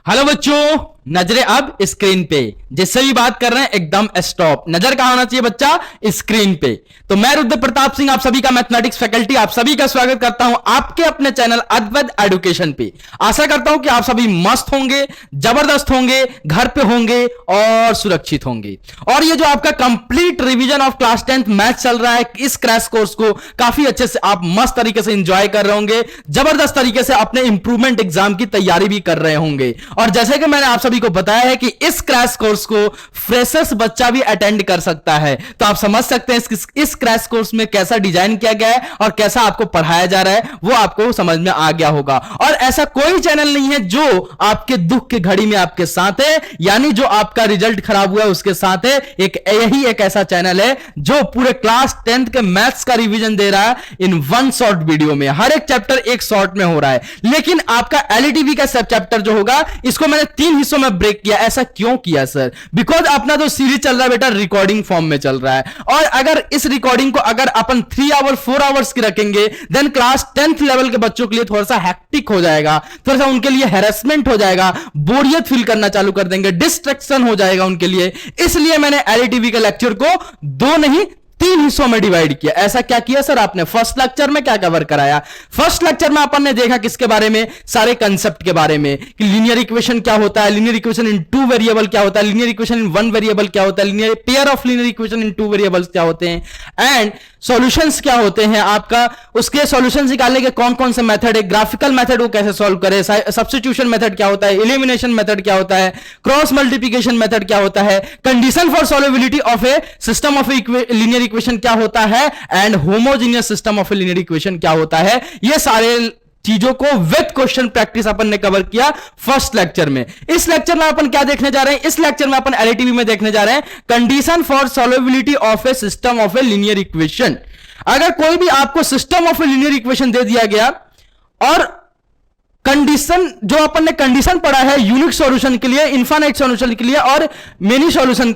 Hello बच्चों, नजरें अब स्क्रीन पे। जिससे भी बात कर रहे हैं एकदम स्टॉप। नजर कहां होना चाहिए बच्चा? स्क्रीन पे। तो मैं रुद्र प्रताप सिंह आप सभी का मैथमेटिक्स फैकल्टी आप सभी का स्वागत करता हूं आपके अपने चैनल अद्वैत एजुकेशन पे। आशा करता हूं कि आप सभी मस्त होंगे, जबरदस्त होंगे, घर पे होंगे और सुरक्षित होंगे। और ये जो आपका complete revision of class 10th math चल रहा है, इस क्रैश कोर्स को काफी अच्छे से आप मस्त तरीके से एंजॉय कर रहे होंगे, जबरदस्त तरीके से अपने इंप्रूवमेंट एग्जाम की तैयारी भी कर रहे होंगे। और जैसे कि मैंने आप सभी को बताया है कि इस क्रैश कोर्स को फ्रेशर्स बच्चा भी अटेंड कर सकता है। तो आप समझ सकते हैं इस क्रैश कोर्स में कैसा डिजाइन किया गया है और कैसा आपको पढ़ाया जा रहा है, वो आपको समझ में आ गया होगा। और ऐसा कोई चैनल नहीं है जो आपके दुख की घड़ी में आपके साथ है, यानी जो आपका रिजल्ट खराब हुआ है उसके साथ है। यही एक ऐसा चैनल है जो पूरे क्लास 10th के मैथ्स का रिवीजन दे रहा है इन वन शॉर्ट वीडियो में। हर एक चैप्टर एक शॉर्ट में हो रहा है। लेकिन आपका एलईटीवी का सब चैप्टर जो होगा, इसको मैंने 3 हिस्सों में ब्रेक किया। ऐसा क्यों किया सर? बिकॉज अपना जो सीरीज चल रहा है बेटा, रिकॉर्डिंग फॉर्म में चल रहा है। और अगर इस रिकॉर्डिंग को अगर अपन 3 आवर 4 आवर्स की रखेंगे, देन क्लास 10th लेवल के बच्चों के लिए थोड़ा सा हैक्टिक हो जाएगा, थोड़ा सा उनके लिए हैरेसमेंट हो जाएगा, बोरियत फील करना चालू कर देंगे, डिस्ट्रैक्शन हो जाएगा उनके लिए। इसलिए मैंने एलईटीवी के लेक्चर को 2 नहीं 3 हिस्सों में डिवाइड किया। ऐसा क्या किया सर आपने? फर्स्ट लेक्चर में क्या कवर कराया? फर्स्ट लेक्चर में अपन ने देखा किसके बारे में? सारे कंसेप्ट के बारे में कि लीनियर इक्वेशन क्या होता है, लीनियर इक्वेशन इन 2 वेरिएबल क्या होता है, लीनियर इक्वेशन इन 1 वेरिएबल क्या होता है, linear pair of linear equation in 2 variables क्या होते हैं, एंड सॉल्यूशंस क्या होते हैं आपका, उसके सॉल्यूशंस निकालने के कौन कौन से मेथड है, ग्राफिकल मेथड को कैसे सॉल्व करें, सब्स्टिट्यूशन मेथड क्या होता है, एलिमिनेशन मेथड क्या होता है, क्रॉस मल्टीप्लिकेशन मेथड क्या होता है, condition for solvability of a system of linear equation क्या होता है, and homogeneous system of a linear equation क्या होता है। ये सारे चीजों को विद क्वेश्चन प्रैक्टिस अपन ने कवर किया फर्स्ट लेक्चर में। इस लेक्चर में अपन क्या देखने जा रहे हैं? इस लेक्चर में अपन एलईटीवी में देखने जा रहे हैं condition for solvability of a system of a linear equation. अगर कोई भी आपको system of a linear equation दे दिया गया और कंडीशन जो अपन ने कंडीशन पढ़ा है यूनिक सॉल्यूशन के लिए, इनफाइनाइट सॉल्यूशन के लिए और मेनी सॉल्यूशन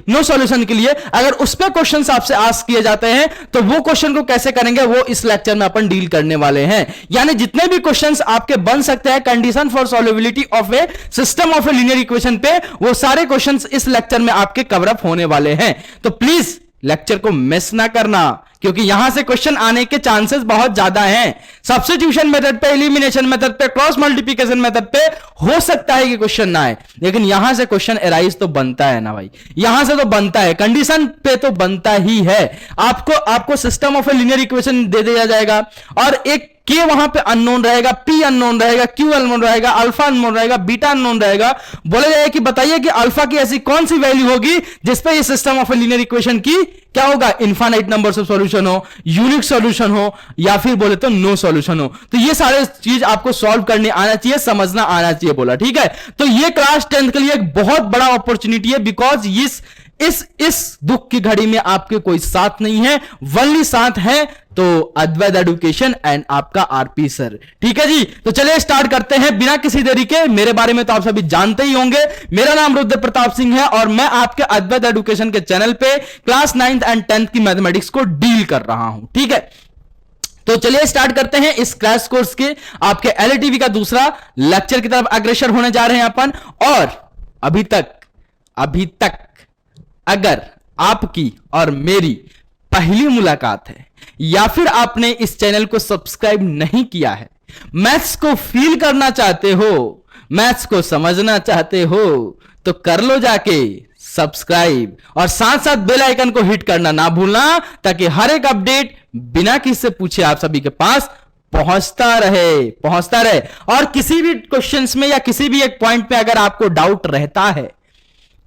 नो सॉल्यूशन के लिए, अगर उस पर क्वेश्चंस आपसे आस्क किए जाते हैं तो वो क्वेश्चन को कैसे करेंगे वो इस लेक्चर में अपन डील करने वाले हैं। यानी जितने भी क्वेश्चंस आपके बन सकते हैं condition for solvability of a system of a linear equation पे, वो सारे क्वेश्चंस इस लेक्चर में आपके कवर अप होने वाले हैं। तो प्लीज लेक्चर को मिस ना करना, क्योंकि यहां से क्वेश्चन आने के चांसेस बहुत ज्यादा हैं। सब्स्टिट्यूशन मेथड पे, एलिमिनेशन मेथड पे, क्रॉस मल्टीप्लिकेशन मेथड पे हो सकता है कि क्वेश्चन ना आए, लेकिन यहां से क्वेश्चन अराइज तो बनता है ना भाई, यहां से तो बनता है, कंडीशन पे तो बनता ही है। आपको system of a linear equation दे दिया जाएगा और एक के वहां पे अननोन रहेगा, पी अननोन रहेगा, क्यू अननोन रहेगा, अल्फा अननोन रहेगा, बीटा अननोन रहेगा। बोला जाएगा कि बताइए कि अल्फा की ऐसी कौन सी वैल्यू होगी जिसपे ये system of a linear equation की क्या होगा? इनफाइनाइट नंबर ऑफ सॉल्यूशन हो, यूनिक सॉल्यूशन हो, या फिर बोले तो नो सॉल्यूशन हो। तो ये सारे चीज आपको सॉल्व करने आना चाहिए, समझना आना चाहिए। बोला ठीक है। तो ये क्लास 10th के लिए एक बहुत बड़ा अपॉर्चुनिटी है, बिकॉज इस दुख की घड़ी में आपके कोई साथ नहीं है, वनली साथ है तो अद्वैत एजुकेशन एंड आपका आरपी सर। ठीक है जी, तो चलिए स्टार्ट करते हैं बिना किसी देरी के। मेरे बारे में तो आप सभी जानते ही होंगे, मेरा नाम रुद्र प्रताप सिंह है और मैं आपके अद्वैत एजुकेशन के चैनल पे क्लास 9th एंड 10th की मैथमेटिक्स को डील कर रहा हूं। ठीक है, तो चलिए स्टार्ट करते हैं इस क्रैश कोर्स के आपके एलईटीवी का दूसरा लेक्चर की तरफ अग्रसर होने जा रहे हैं अपन। और अभी तक अगर आपकी और मेरी पहली मुलाकात है या फिर आपने इस चैनल को सब्सक्राइब नहीं किया है, मैथ्स को फील करना चाहते हो, मैथ्स को समझना चाहते हो, तो कर लो जाके सब्सक्राइब और साथ साथ बेल आइकन को हिट करना ना भूलना, ताकि हर एक अपडेट बिना किसी से पूछे आप सभी के पास पहुंचता रहे। और किसी भी क्वेश्चंस में या किसी भी एक पॉइंट पे अगर आपको डाउट रहता है,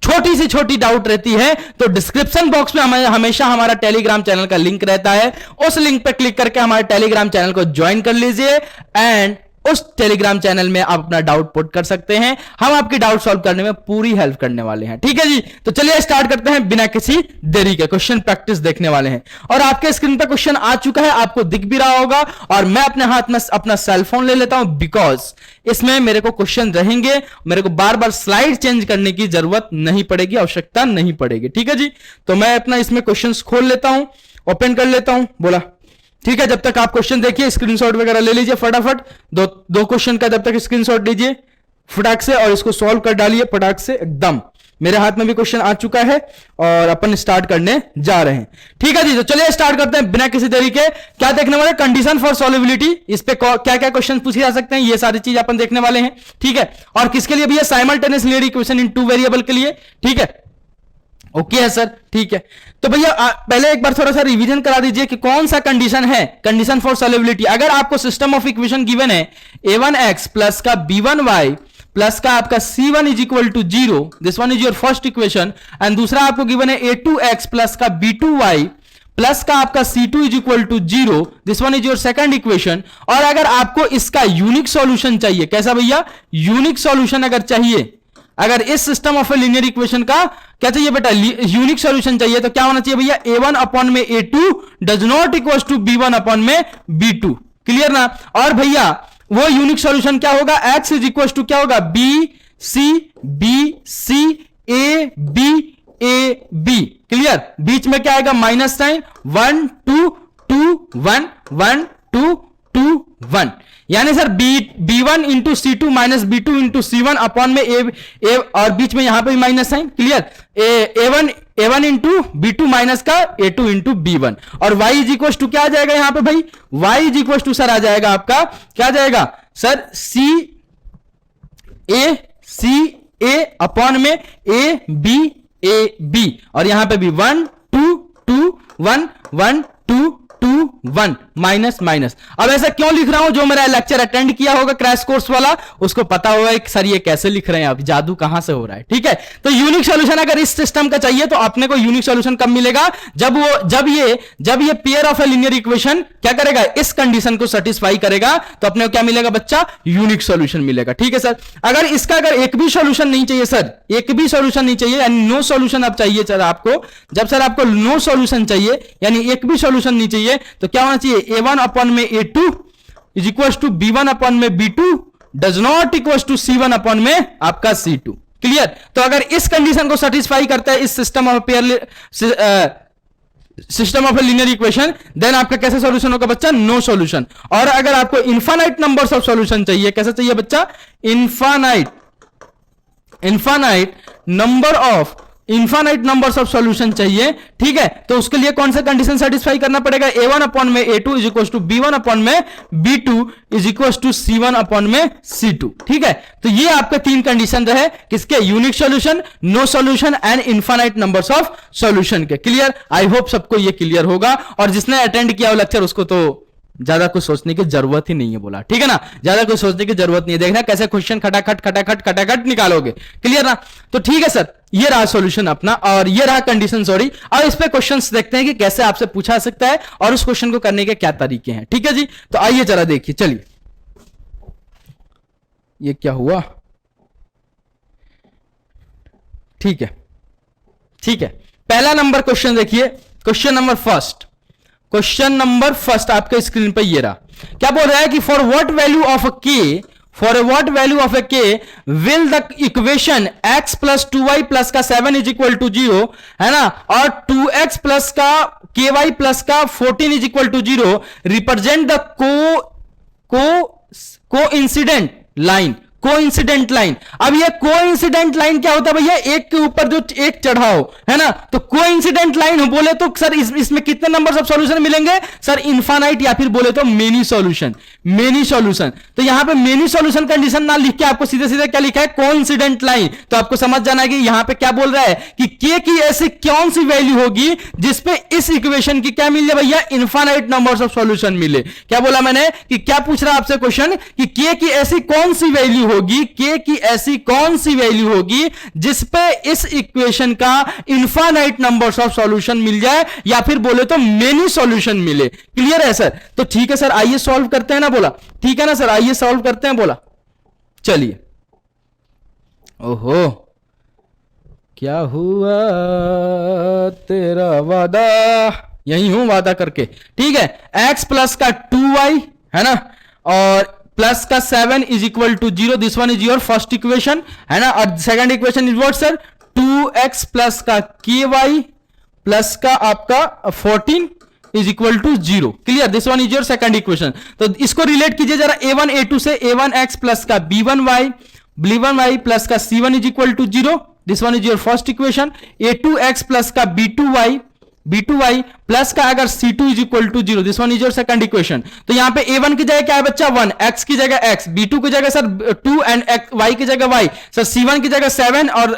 छोटी से छोटी डाउट रहती है, तो डिस्क्रिप्शन बॉक्स में हमेशा हमारा टेलीग्राम चैनल का लिंक रहता है। उस लिंक पर क्लिक करके हमारे टेलीग्राम चैनल को ज्वाइन कर लीजिए एंड उस टेलीग्राम चैनल में आप अपना डाउट पुट कर सकते हैं। हम आपकी डाउट सॉल्व करने में पूरी हेल्प करने वाले हैं। ठीक है जी, तो चलिए स्टार्ट करते हैं बिना किसी देरी के। क्वेश्चन प्रैक्टिस देखने वाले हैं और आपके स्क्रीन पर क्वेश्चन आ चुका है, आपको दिख भी रहा होगा। और मैं अपने हाथ में अपना सेल फोन ले लेता हूं, बिकॉज इसमें मेरे को क्वेश्चन रहेंगे, मेरे को बार बार स्लाइड चेंज करने की जरूरत नहीं पड़ेगी, आवश्यकता नहीं पड़ेगी। ठीक है जी, तो मैं अपना इसमें क्वेश्चन खोल लेता हूं, ओपन कर लेता हूं। बोला ठीक है, जब तक आप क्वेश्चन देखिए स्क्रीनशॉट वगैरह ले लीजिए फटाफट। दो क्वेश्चन का जब तक स्क्रीनशॉट लीजिए, फटाक से और इसको सॉल्व कर डालिए फटाक से एकदम। मेरे हाथ में भी क्वेश्चन आ चुका है और अपन स्टार्ट करने जा रहे हैं। ठीक है जी, तो चलिए स्टार्ट करते हैं बिना किसी देरी के। क्या देखने वाले? Condition for solubility. इस पे क्या क्या क्वेश्चन पूछे जा सकते हैं, ये सारी चीज अपन देखने वाले हैं। ठीक है, और किसके लिए भी है? Simultaneous linear equation in two variable के लिए। ठीक है, ओके है सर, ठीक है। तो भैया पहले एक बार थोड़ा सा रिवीजन करा दीजिए कि कौन सा कंडीशन है कंडीशन फॉर सॉल्युबिलिटी। अगर आपको सिस्टम ऑफ इक्वेशन गिवन है a1x प्लस का b1y प्लस का आपका c1 is equal to 0, this one is your first equation, and दूसरा आपको गिवन है a2x प्लस का b2y प्लस का आपका c2 is equal to 0, this one is your second equation. और अगर आपको इसका यूनिक सॉल्यूशन चाहिए, कैसा भैया? यूनिक सॉल्यूशन अगर चाहिए, अगर इस system of a linear equation का क्या चाहिए बेटा? यूनिक सॉल्यूशन चाहिए, तो क्या होना चाहिए भैया? a1 अपॉन में a2 does not equal to b1 upon में b2। क्लियर ना? और भैया वो यूनिक सॉल्यूशन क्या होगा? x इज इक्वल टू क्या होगा? b c b c a b a b। Clear? बीच में क्या आएगा? माइनस साइन, 1 2 2 1 1 2 2 1, यानी sir b1 into c2 minus b2 into c1 upon में a और बीच में यहां पे भी minus sign. Clear? a1 into b2 minus का a2 इंटू b1, और y इज इक्वल टू क्या आ जाएगा यहां पे भाई? y is equal to sir आ जाएगा आपका, क्या आ जाएगा सर? c a अपॉन में a b, और यहां पे भी 1 2 2 1 1 2 2 1 माइनस माइनस। अब ऐसा क्यों लिख रहा हूं? जो मेरा लेक्चर अटेंड किया होगा क्रैश कोर्स वाला, उसको पता होगा कि सर ये कैसे लिख रहे हैं आप, जादू कहां से हो रहा है। ठीक है, तो यूनिक सॉल्यूशन अगर इस सिस्टम का चाहिए तो अपने को यूनिक सॉल्यूशन कब मिलेगा? जब ये pair of a linear equation क्या करेगा? इस कंडीशन को सेटिस्फाई करेगा, तो अपने को क्या मिलेगा बच्चा? यूनिक सॉल्यूशन मिलेगा। ठीक है सर, अगर इसका एक भी सॉल्यूशन नहीं चाहिए सर, एक भी सॉल्यूशन नहीं चाहिए, यानी नो सॉल्यूशन अब चाहिए सर आपको, जब सर आपको नो सॉल्यूशन चाहिए यानी एक भी सॉल्यूशन नहीं चाहिए, तो क्या होना चाहिए? a1 अपॉन में a2 is equal to b1 upon में b2 does not equal to c1 upon में आपका c2। क्लियर? तो अगर इस कंडीशन को सेटिस्फाई करता है इस system of a linear equation, then आपका कैसा सॉल्यूशन होगा बच्चा? No solution. और अगर आपको इनफाइनाइट नंबर्स ऑफ सॉल्यूशन चाहिए, कैसा चाहिए बच्चा? इनफाइनाइट नंबर्स ऑफ सॉल्यूशन चाहिए। ठीक है, तो उसके लिए कौन सा कंडीशन सेटिस्फाई करना पड़ेगा? a1 अपॉन में a2 is equal to b1 upon में b2 is equal to c1 upon में c2। ठीक है, तो ये आपके तीन कंडीशन रहे, किसके? Unique solution, no solution and infinite numbers of solution के। क्लियर? आई होप सबको ये क्लियर होगा, और जिसने अटेंड किया वो लेक्चर उसको तो ज्यादा कुछ सोचने की जरूरत ही नहीं है बोला। ठीक है ना, ज्यादा कुछ सोचने की जरूरत नहीं है, देखना कैसे क्वेश्चन खटाखट निकालोगे। क्लियर ना? तो ठीक है सर, ये रहा सॉल्यूशन अपना, और ये रहा कंडीशन सॉरी। अब इस पे क्वेश्चंस देखते हैं कि कैसे आपसे पूछा सकता है और उस क्वेश्चन को करने के क्या तरीके हैं। ठीक है जी, तो आइए जरा देखिए। चलिए, ये क्या हुआ? ठीक है, ठीक है, पहला नंबर क्वेश्चन देखिए, क्वेश्चन नंबर फर्स्ट आपके स्क्रीन पर ये रहा। क्या बोल रहा है कि for what value of a के will the equation x plus 2y plus का 7 इज इक्वल टू 0 है ना, और 2x प्लस का ky प्लस का 14 is equal to 0 represent the coincident line. अब ये कोइंसिडेंट लाइन क्या होता है भैया? एक के ऊपर जो एक चढ़ाओ, है ना, तो कोइंसिडेंट लाइन बोले तो सर इसमें कितने नंबर्स ऑफ सॉल्यूशन मिलेंगे सर? इनफाइनाइट, या फिर बोले तो मेनी सॉल्यूशन। तो यहां पे मेनी सॉल्यूशन कंडीशन ना लिख के आपको सीधे सीधे क्या लिखा है? Coincident line. तो आपको समझ जाना है कि यहां पे क्या बोल रहा है कि k की ऐसी कौन सी वैल्यू होगी जिसपे इस इक्वेशन की क्या मिले भैया? इनफाइनाइट नंबर्स ऑफ सॉल्यूशन मिले। क्या बोला मैंने कि क्या पूछ रहा आपसे क्वेश्चन कि k की ऐसी कौन सी वैल्यू होगी, k की ऐसी कौन सी वैल्यू होगी जिसपे इस इक्वेशन का इनफाइनाइट नंबर्स ऑफ सॉल्यूशन मिल जाए, या फिर बोले तो मेनी सॉल्यूशन मिले। क्लियर है सर? तो ठीक है सर, आइए सॉल्व करते हैं ना बोला। ठीक है ना सर, आइए सॉल्व करते हैं बोला। चलिए, ओहो क्या हुआ तेरा वादा, यही हूं वादा करके। ठीक है, x प्लस का 2y है ना, और प्लस का 7 is equal to 0, this one is your first equation है ना, और second equation is what sir? 2x plus का ky प्लस का आपका 14 is equal to 0। Clear? This one is your second equation. तो इसको रिलेट कीजिए जरा a1 a2 से, a1x प्लस का b1y b1y प्लस का c1 is equal to 0, this one is your first equation. a2x plus का b2y प्लस का अगर c2 is equal to 0, this one is your second equation. तो यहां पे a1 की जगह क्या है बच्चा 1, x की जगह x, b2 की जगह सर 2 एंड y की जगह y, सर c1 की जगह 7 और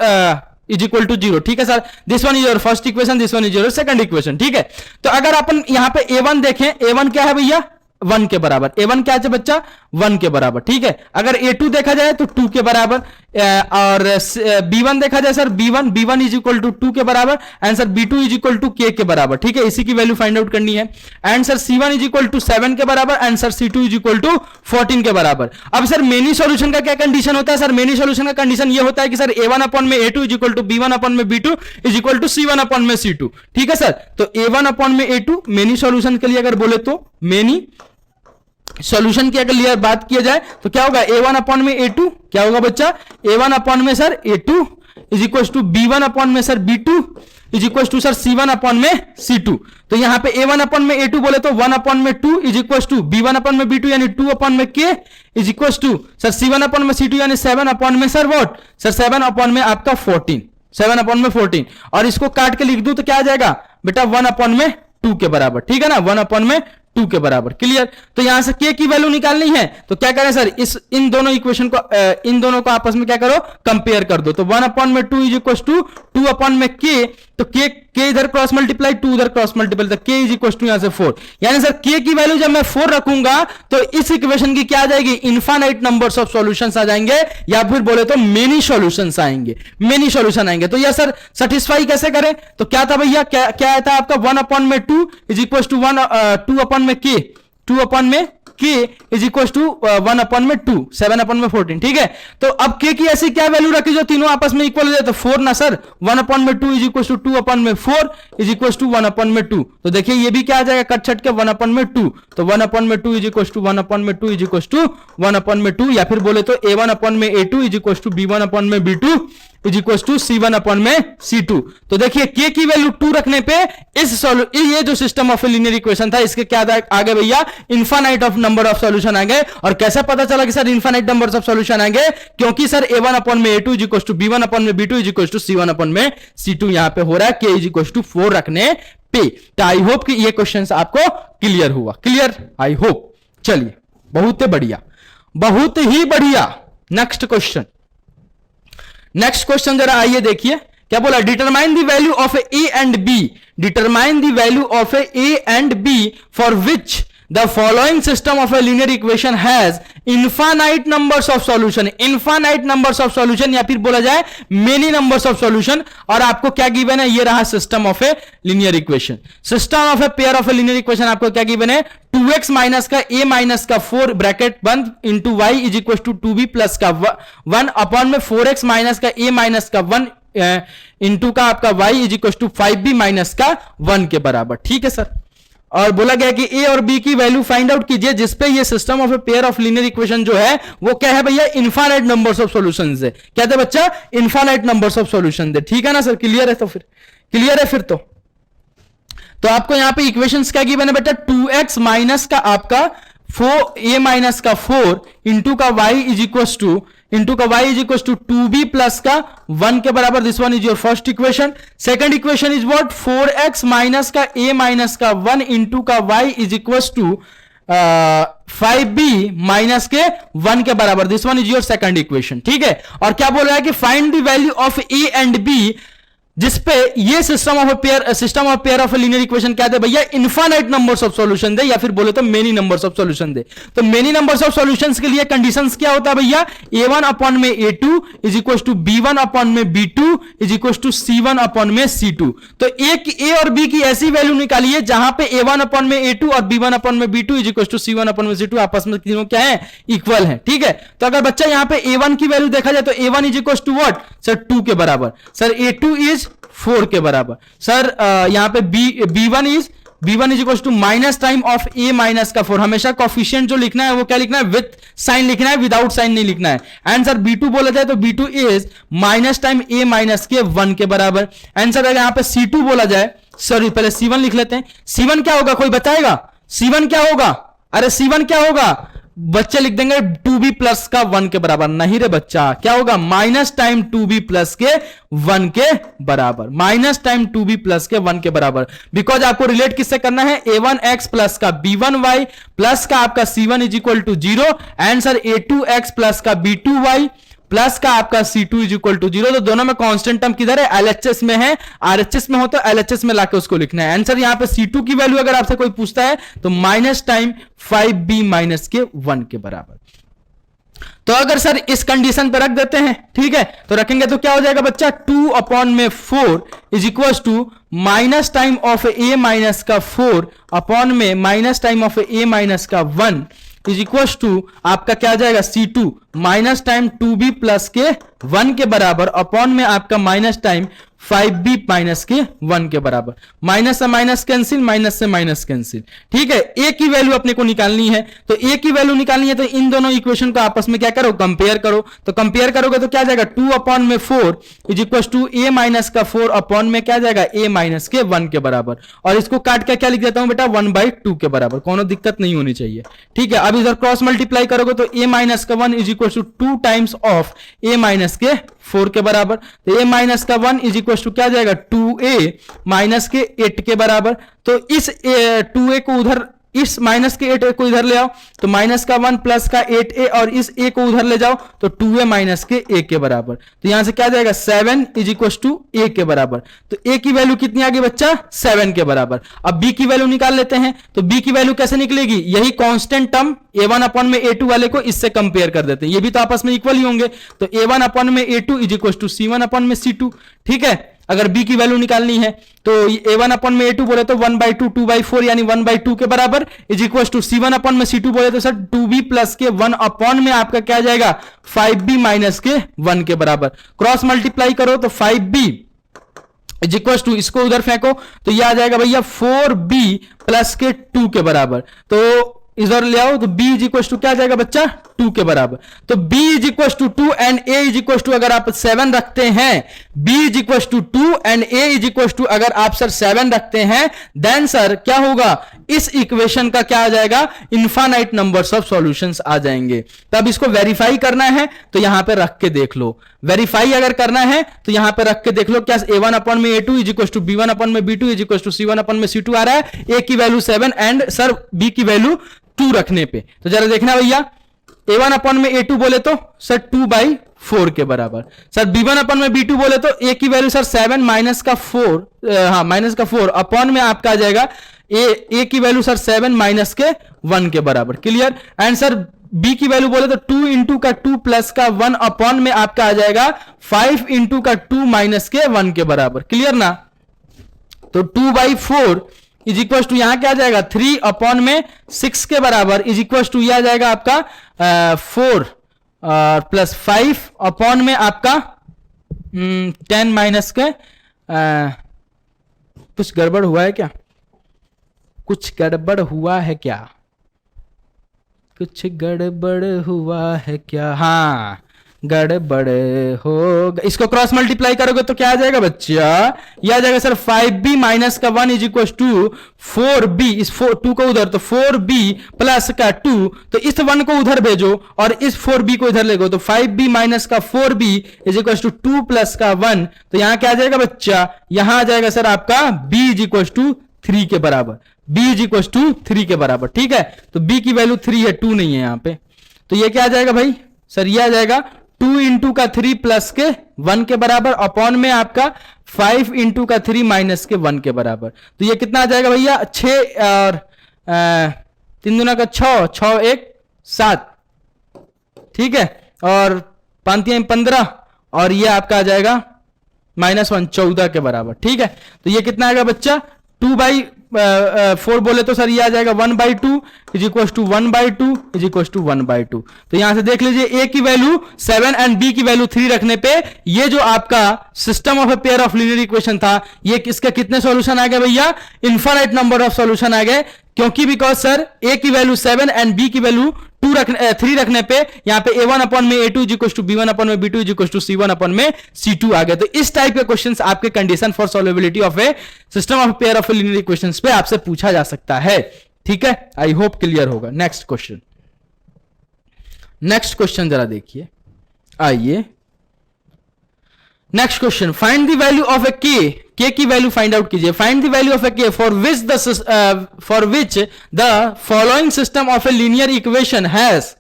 इज इक्वल टू 0, ठीक है sir. This one is your first equation, this one is your second equation, ठीक है। तो अगर अपन यहां पे a1 देखें, a1 क्या है भैया 1 के बराबर, a1 क्या है बच्चा 1 के बराबर, ठीक है। अगर a2 देखा जाए तो 2 के बराबर, और b1 देखा जाए sir b1 is equal to 2 के बराबर, and sir b2 is equal to k के बराबर, ठीक है। इसी की वैल्यू फाइंड आउट करनी है। And sir c1 is equal to 7 के बराबर, and sir c2 is equal to 14 के बराबर। अब सर मेनी सॉल्यूशन का क्या कंडीशन होता है? सर मेनी सॉल्यूशन का कंडीशन ये होता है कि सर a1 अपॉन में a2 is equal to b1 upon में b2 is equal to c1 upon में c2, ठीक है सर। तो a1 अपॉन में a2 मेनी सॉल्यूशन के लिए अगर बोले तो मेनी सॉल्यूशन की अगर लिया बात किया जाए तो क्या होगा a1 अपॉन में a2, क्या होगा बच्चा a1 अपॉन में sir a2 is equal to b1 upon में sir b2 is equal to sir c1 upon में c2। तो यहां पे a1 अपॉन में a2 बोले तो 1 अपॉन में 2 is equal to b1 upon में b2 यानी 2 अपॉन में k is equal to sir c1 upon में c2 यानी 7 अपॉन में सर व्हाट सर 7 अपॉन में आपका 14, 7 अपॉन में 14, और इसको काट के लिख दूं तो क्या आ जाएगा बेटा 1 अपॉन में 2 के बराबर, ठीक है ना, 1 अपॉन में 2 के बराबर, क्लियर। तो यहां से k की वैल्यू निकालनी है तो क्या करें सर, इन दोनों इक्वेशन को इन दोनों को आपस में क्या करो कंपेयर कर दो। तो 1 अपॉन में 2 इज इक्वल टू 2 अपॉन में k, तो k इधर क्रॉस मल्टीप्लाई 2 उधर क्रॉस मल्टीप्लाई, तो k इज इक्वल टू यहां से 4, यानी सर k की वैल्यू जब मैं 4 रखूंगा तो इस इक्वेशन की क्या आ जाएगी इनफाइनाइट नंबर्स ऑफ सॉल्यूशंस आ जाएंगे, या फिर बोले तो मेनी सॉल्यूशंस आएंगे, मेनी सॉल्यूशन आएंगे। तो यह सर सेटिस्फाई कैसे करें? तो क्या था भैया, क्या था आपका 1 अपॉन में 2 इज इक्वल टू 2 अपॉन में k, 2 अपॉन में k is equal to 1 upon में 2, 7 अपॉन में 14, ठीक है। तो अब k की ऐसी क्या वैल्यू रखी जो तीनों आपस में इक्वल हो जाए? तो 4 ना सर, 1 अपॉन में 2 इज इक्वल टू 2 अपॉन में 4 इज इक्वल टू 1 अपॉन में 2। तो देखिए ये भी क्या आ जाएगा कट छट के 1 अपॉन में 2, तो 1 अपॉन में 2 इज इक्वल टू 1 अपॉन में 2 इज इक्वल टू 1 अपॉन में 2, या फिर बोले तो a1 अपॉन में a2 is equal to b1 upon में b2 is equal to c1 upon में c2। तो देखिए k की वैल्यू 2 रखने पे ये जो सिस्टम ऑफ लीनियर इक्वेशन था इसके क्या आ गए भैया infinite of number of solution आ गए। और कैसे पता चला कि sir infinite numbers of solution आ गए? क्योंकि सर a1 अपॉन में a2 is equal to b1 upon में b2 is equal to c1 upon में c2 यहां पे हो रहा है k इज इक्वल टू 4 रखने पे। तो आई होप कि ये क्वेश्चन आपको क्लियर हुआ, क्लियर आई होप। चलिए बहुत बढ़िया, बहुत ही बढ़िया। नेक्स्ट क्वेश्चन जरा आइए देखिए क्या बोला, determine the value of a and b, determine the value of a and b for which the following system of a linear equation has infinite numbers of solution, infinite numbers of solution या फिर बोला जाए many numbers of solution. और आपको क्या given है, ये रहा system of a linear equation, system of a pair of a linear equation. आपको क्या गिवन है 2x माइनस का a माइनस का 4 ब्रैकेट बंद into y is equal to 2b plus का 1 अपॉन में 4x माइनस का a माइनस का 1 इंटू का आपका y is equal to 5b minus का 1 के बराबर, ठीक है सर। और बोला गया कि a और b की वैल्यू फाइंड आउट कीजिए जिसपे ये system of a pair of linear equation जो है वो क्या है भैया इनफाइनाइट नंबर्स ऑफ सॉल्यूशंस है। क्या था बच्चा इनफाइनाइट नंबर्स ऑफ सॉल्यूशन दे, ठीक है ना सर, क्लियर है? तो फिर क्लियर है फिर तो आपको यहां पे इक्वेशंस क्या गिवन है बेटा 2x माइनस का आपका 4a माइनस का 4 इंटू का y is equal to 2b plus का 1 के बराबर। This one is your first equation. Second equation is what 4x minus का a माइनस का 1 इंटू का y is equal to 5b minus के 1 के बराबर। This one is your second equation, ठीक है। और क्या बोल रहा है कि find the value of a and b जिसपे ये system of pair of linear equation क्या दे भैया इनफाइनाइट नंबर्स ऑफ सॉल्यूशन दे, या फिर बोले तो मेनी नंबर्स ऑफ सॉल्यूशन दे। तो मेनी नंबर्स ऑफ सॉल्यूशंस के लिए कंडीशंस क्या होता है भैया a1 अपॉन में a2 is equal to b1 upon में b2 is equal to c1 upon में c2। तो एक a और b की ऐसी वैल्यू निकालिए जहां पे a1 अपॉन में a2 और b1 अपॉन में b2 is equal to c1 upon में c2 आपस में तीनों क्या है इक्वल है, ठीक है। तो अगर बच्चा यहां पे a1 की वैल्यू देखा जाए तो a1 is equal to what sir 2 के बराबर, सर a2 इज 4 के बराबर, सर यहां पे b1 is equal to minus time of a minus का 4। हमेशा कोफिशिएंट जो लिखना है वो क्या लिखना है विथ साइन लिखना है, विदाउट साइन नहीं लिखना है। एंड सर b2 बोला जाए तो b2 is minus time a minus के 1 के बराबर। एंड सर अगर यहां पे c2 बोला जाए, सॉरी पहले c1 लिख लेते हैं। c1 क्या होगा कोई बताएगा? c1 क्या होगा? अरे c1 क्या होगा बच्चे लिख देंगे 2b प्लस का 1 के बराबर। नहीं रे बच्चा, क्या होगा, माइनस टाइम 2b प्लस के 1 के बराबर, माइनस टाइम 2b प्लस के 1 के बराबर। बिकॉज आपको रिलेट किससे करना है, a1x प्लस का b1y प्लस का आपका c1 is equal to 0 and sir a2x plus का b2y प्लस का आपका C2 इज इक्वल टू 0। तो दोनों में कांस्टेंट टर्म किधर है, LHS में है, RHS में हो तो LHS में लाके उसको लिखना है। आंसर यहां पे C2 की वैल्यू अगर आपसे कोई पूछता है तो माइनस टाइम 5b माइनस के 1 के बराबर। तो अगर सर इस कंडीशन पे रख देते हैं, ठीक है, तो रखेंगे तो क्या हो जाएगा बच्चा, 2 अपॉन में 4 is equal to minus time of a minus का 4 अपॉन में minus time of a minus का 1 इज इक्वल टू आपका क्या आ जाएगा, C2 minus time 2b plus के 1 के बराबर अपॉन में आपका माइनस टाइम 5b माइनस के 1 के बराबर। माइनस से माइनस कैंसिल, माइनस से माइनस कैंसिल, ठीक है। a की वैल्यू अपने को निकालनी है, तो a की वैल्यू निकालनी है तो इन दोनों इक्वेशन को आपस में क्या करो, कंपेयर करो। तो कंपेयर करोगे तो क्या जाएगा, 2 अपॉन में 4 is equal to a minus का 4 अपॉन में क्या जाएगा, a माइनस के 1 के बराबर। और इसको काट के क्या लिख देता हूं बेटा, 1/2 के बराबर, कोनो दिक्कत नहीं होनी चाहिए, ठीक है। अब इधर क्रॉस मल्टीप्लाई करोगे तो a माइनस का 1 is equal to 2 times of a minus के 4 के बराबर। तो a माइनस का 1 इज इक्वल टू क्या जाएगा, 2a माइनस के 8 के बराबर। तो इस 2a को उधर, इस माइनस के 8 को इधर ले आओ तो माइनस का 1 प्लस का 8a, और इस a को उधर ले जाओ तो 2a माइनस के a के बराबर। तो यहां से क्या जाएगा, 7 इज इक्वल टू a के बराबर। तो a की वैल्यू कितनी आ गई बच्चा, 7 के बराबर। अब b की वैल्यू निकाल लेते हैं, तो b की वैल्यू कैसे निकलेगी, यही कांस्टेंट टर्म a1 अपॉन में a2 वाले को इससे कंपेयर कर देते हैं, ये भी तो आपस में इक्वल ही होंगे। तो a1 अपॉन में a2 is equal to c1 upon में c2, ठीक है। अगर b की वैल्यू निकालनी है तो a1 अपॉन में a2 बोले तो 1/2 2/4 यानी 1/2 के बराबर is equal to c1 upon में c2 बोले तो सर 2b प्लस के 1 अपॉन में आपका क्या जाएगा, 5b माइनस के 1 के बराबर। क्रॉस मल्टीप्लाई करो तो 5b इज इक्वल टू, इसको उधर फेंको तो यह आ जाएगा भैया 4b प्लस के 2 के बराबर। तो इधर ले आओ तो b इज इक्वल टू क्या जाएगा बच्चा, 2 के बराबर। तो b is equal to 2 and a is equal to अगर आप 7 रखते हैं, b is equal to 2 and a is equal to अगर आप सर 7 रखते हैं, देन सर क्या होगा, इस इक्वेशन का क्या आ जाएगा, इनफाइनाइट नंबर्स ऑफ सॉल्यूशंस आ जाएंगे। तब इसको वेरीफाई करना है तो यहां पे रख के देख लो, वेरीफाई अगर करना है तो यहां पे रख के देख लो, क्या a1 अपॉन में a2 is equal to b1 upon में b2 is equal to c1 upon में c2 आ रहा है, a की वैल्यू 7 एंड सर b की वैल्यू 2 रखने पे। तो जरा देखना भैया, a1 अपॉन में a2 बोले तो सर 2/4 के बराबर, सर b1 अपॉन में b2 बोले तो a की वैल्यू सर 7 माइनस का 4, हाँ माइनस का 4 अपॉन में आपका आ जाएगा a की वैल्यू सर 7 माइनस के 1 के बराबर, क्लियर। एंड सर b की वैल्यू बोले तो 2 इंटू का 2 प्लस का 1 अपॉन में आपका आ जाएगा 5 इंटू का 2 माइनस के 1 के बराबर, क्लियर ना। तो 2/4 इज इक्वल टू यहां क्या आ जाएगा, 3 अपॉन में 6 के बराबर इज इक्वल टू यह आ जाएगा आपका 4 प्लस 5 अपॉन में आपका 10 माइनस के कुछ गड़बड़ हुआ है क्या, कुछ गड़बड़ हुआ है क्या, कुछ गड़बड़ हुआ है क्या, हाँ गड़बड़ हो। इसको क्रॉस मल्टीप्लाई करोगे तो क्या आ जाएगा बच्चा, यह आ जाएगा सर 5b माइनस का 1 इज इक्वल टू 4b, इस 2 को उधर तो 4b प्लस का 2, तो इस 1 को उधर भेजो और इस 4b को इधर ले गो, तो 5b माइनस का 4b is equal to 2 plus का 1, तो यहां क्या आ जाएगा बच्चा, यहां आ जाएगा सर आपका b इज इक्वल टू 3 के बराबर, b इज इक्वल टू 3 के बराबर, ठीक है। तो b की वैल्यू 3 है, 2 नहीं है यहां पे। तो ये क्या आ जाएगा भाई, सर ये आ जाएगा 2 इंटू का 3 प्लस के 1 के बराबर अपॉन में आपका 5 इंटू का 3 माइनस के 1 के बराबर। तो ये कितना आ जाएगा भैया, 6 और 3 दूना का 6, 6 1 7, ठीक है, और 5 3 15, और ये आपका आ जाएगा -1 14 के बराबर, ठीक है। तो ये कितना आएगा बच्चा, 2/4 बोले तो सर ये आ जाएगा 1/2 is equal to 1/2 is equal to 1/2। तो यहां से देख लीजिए a की वैल्यू 7 एंड b की वैल्यू 3 रखने पे ये जो आपका system of a pair of linear equation था, ये किसके कितने सॉल्यूशन आ गए भैया, इनफाइनाइट नंबर ऑफ सॉल्यूशन आ गए, क्योंकि बिकॉज सर a की वैल्यू 7 एंड b की वैल्यू 3 रखने पे यहां पे a1 अपॉन में a2 is equal to b1 upon में b2 is equal to c1 upon में c2 आ गए। तो इस टाइप के क्वेश्चंस आपके condition for solvability of a system of pair of linear equations पे आपसे पूछा जा सकता है, ठीक है। आई होप क्लियर होगा। नेक्स्ट क्वेश्चन, नेक्स्ट क्वेश्चन जरा देखिए, आइए next question, find the value of a k की वैल्यू फाइंड आउट कीजिए। Find the value of a k for which the following system of a linear equation has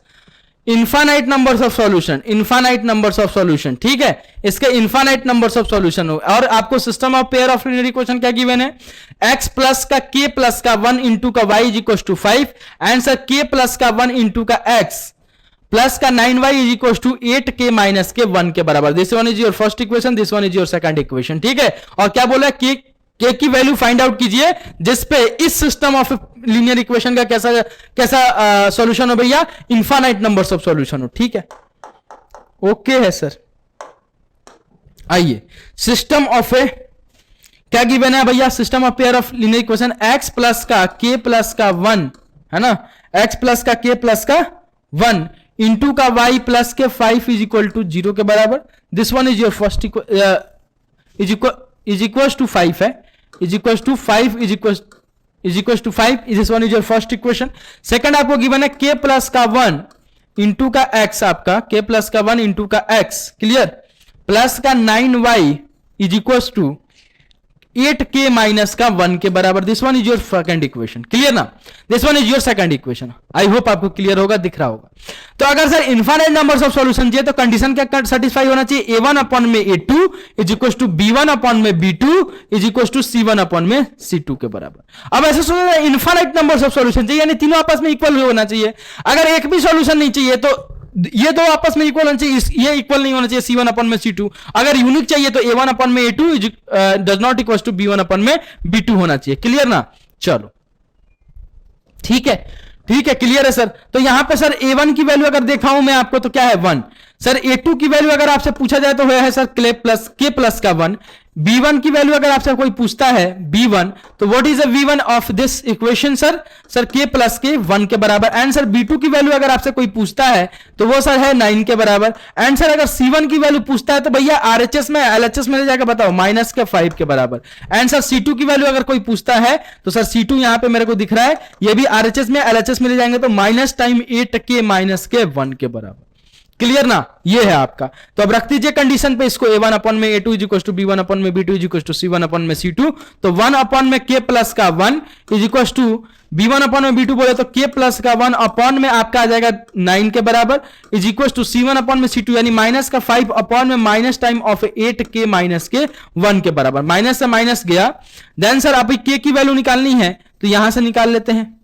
infinite numbers of solution, infinite numbers of solution, ठीक है, इसके infinite numbers of solution हो। और आपको system of pair of linear equation क्या given है, x plus का k plus का 1 इंटू का y is equal to 5, and sir k plus का 1 इंटू का x प्लस का 9y is equal to 8k minus के 1 के बराबर। This one is your first equation, this one is your second equation, ठीक है। और क्या बोला, के की वैल्यू फाइंड आउट कीजिए जिसपे इस सिस्टम ऑफ लीनियर इक्वेशन का कैसा कैसा सॉल्यूशन हो भैया, इनफाइनाइट नंबर्स ऑफ सॉल्यूशन हो, ठीक है। ओके है सर। आइए सिस्टम ऑफ ए क्या गिवन है भैया, system of pair of linear equation x plus का k प्लस का 1 है ना, x प्लस का k प्लस का 1 इंटू का y प्लस के 5 इज इक्वल टू 0 के बराबर। This one is your first is equal to 5 है, is equal to 5 is equal to 5, this one is your first equation. Second आपको given है k plus का 1 into का x, आपका k plus का 1 into का x, क्लियर, प्लस का 9y is equal to 8k minus का 1 के बराबर। This one is your second equation, clear ना, this one is your second equation. I hope आपको क्लियर होगा, दिख रहा होगा। तो अगर sir infinite numbers of solution चाहिए तो कंडीशन क्या सेटिस्फाई होना चाहिए, a1 अपॉन में a2 is equal to b1 upon में b2 is equal to c1 upon में c2 के बराबर। अब ऐसे सोचो इनफाइनाइट नंबर्स ऑफ सॉल्यूशन चाहिए, यानी तीनों आपस में इक्वल होना चाहिए। अगर एक भी सॉल्यूशन नहीं चाहिए तो ये दो आपस में इक्वल होना चाहिए, ये इक्वल नहीं होना चाहिए c1 अपॉन में c2। अगर यूनिक चाहिए तो a1 अपॉन में a2 does not equal to b1 upon में b2 होना चाहिए, क्लियर ना। चलो ठीक है, ठीक है, क्लियर है सर। तो यहां पे सर a1 की वैल्यू अगर देखाऊं मैं आपको तो क्या है 1, सर a2 की वैल्यू अगर आपसे पूछा जाए तो है सर k प्लस का 1, b1 की वैल्यू अगर आपसे कोई पूछता है b1 तो what is the v1 of this equation, sir k plus के 1 के बराबर। एंड सर b2 की वैल्यू अगर आपसे कोई पूछता है तो वो सर है 9 के बराबर। एंड सर अगर c1 की वैल्यू पूछता है तो भैया RHS में LHS में ले जाकर बताओ माइनस के 5 के बराबर। एंड सर c2 की वैल्यू अगर कोई पूछता है तो सर c2 यहां पे मेरे को दिख रहा है, ये भी RHS में LHS में ले जाएंगे तो माइनस टाइम 8k माइनस के 1 के बराबर, क्लियर ना, ये है आपका। तो अब रख दीजिए कंडीशन पे इसको a1 अपॉन में a2 is equal to b1 upon में b2 is equal to c1 upon में c2। तो 1 अपॉन में k प्लस का 1 is equal to b1 upon में b2 बोले तो k प्लस का 1 अपॉन में आपका आ जाएगा 9 के बराबर is equal to c1 upon में c2, यानी माइनस का 5 अपॉन में minus time of 8k minus के 1 के बराबर। माइनस से माइनस गया, देन सर अभी k की वैल्यू निकालनी है तो यहां से निकाल लेते हैं,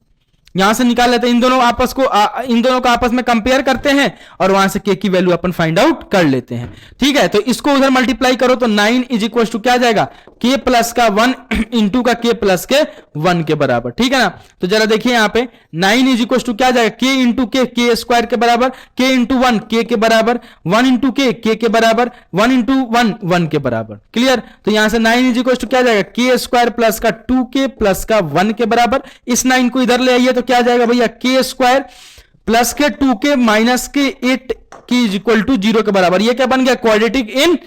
यहां से निकाल लेते हैं, इन दोनों को आपस में कंपेयर करते हैं और वहां से k की वैल्यू अपन फाइंड आउट कर लेते हैं, ठीक है। तो इसको उधर मल्टीप्लाई करो तो 9 इज इक्वल टू क्या जाएगा k प्लस का 1 इंटू का k प्लस के 1 के बराबर, ठीक है ना। तो जरा देखिए यहां पे 9 इज इक्वल टू क्या जाएगा k इंटू k स्क्वायर के बराबर, k इंटू 1 k के बराबर, 1 इंटू k के बराबर, 1 इंटू 1 1 के बराबर, क्लियर। तो यहां से 9 इज इक्वल टू क्या जाएगा k स्क्वायर प्लस का 2k प्लस का 1 के बराबर। इस 9 को इधर ले आइए तो क्या जाएगा भैया k स्क्वायर प्लस के 2k माइनस के 8k इज इक्वल टू 0 के बराबर। ये क्या बन गया, क्वाड्रेटिक इन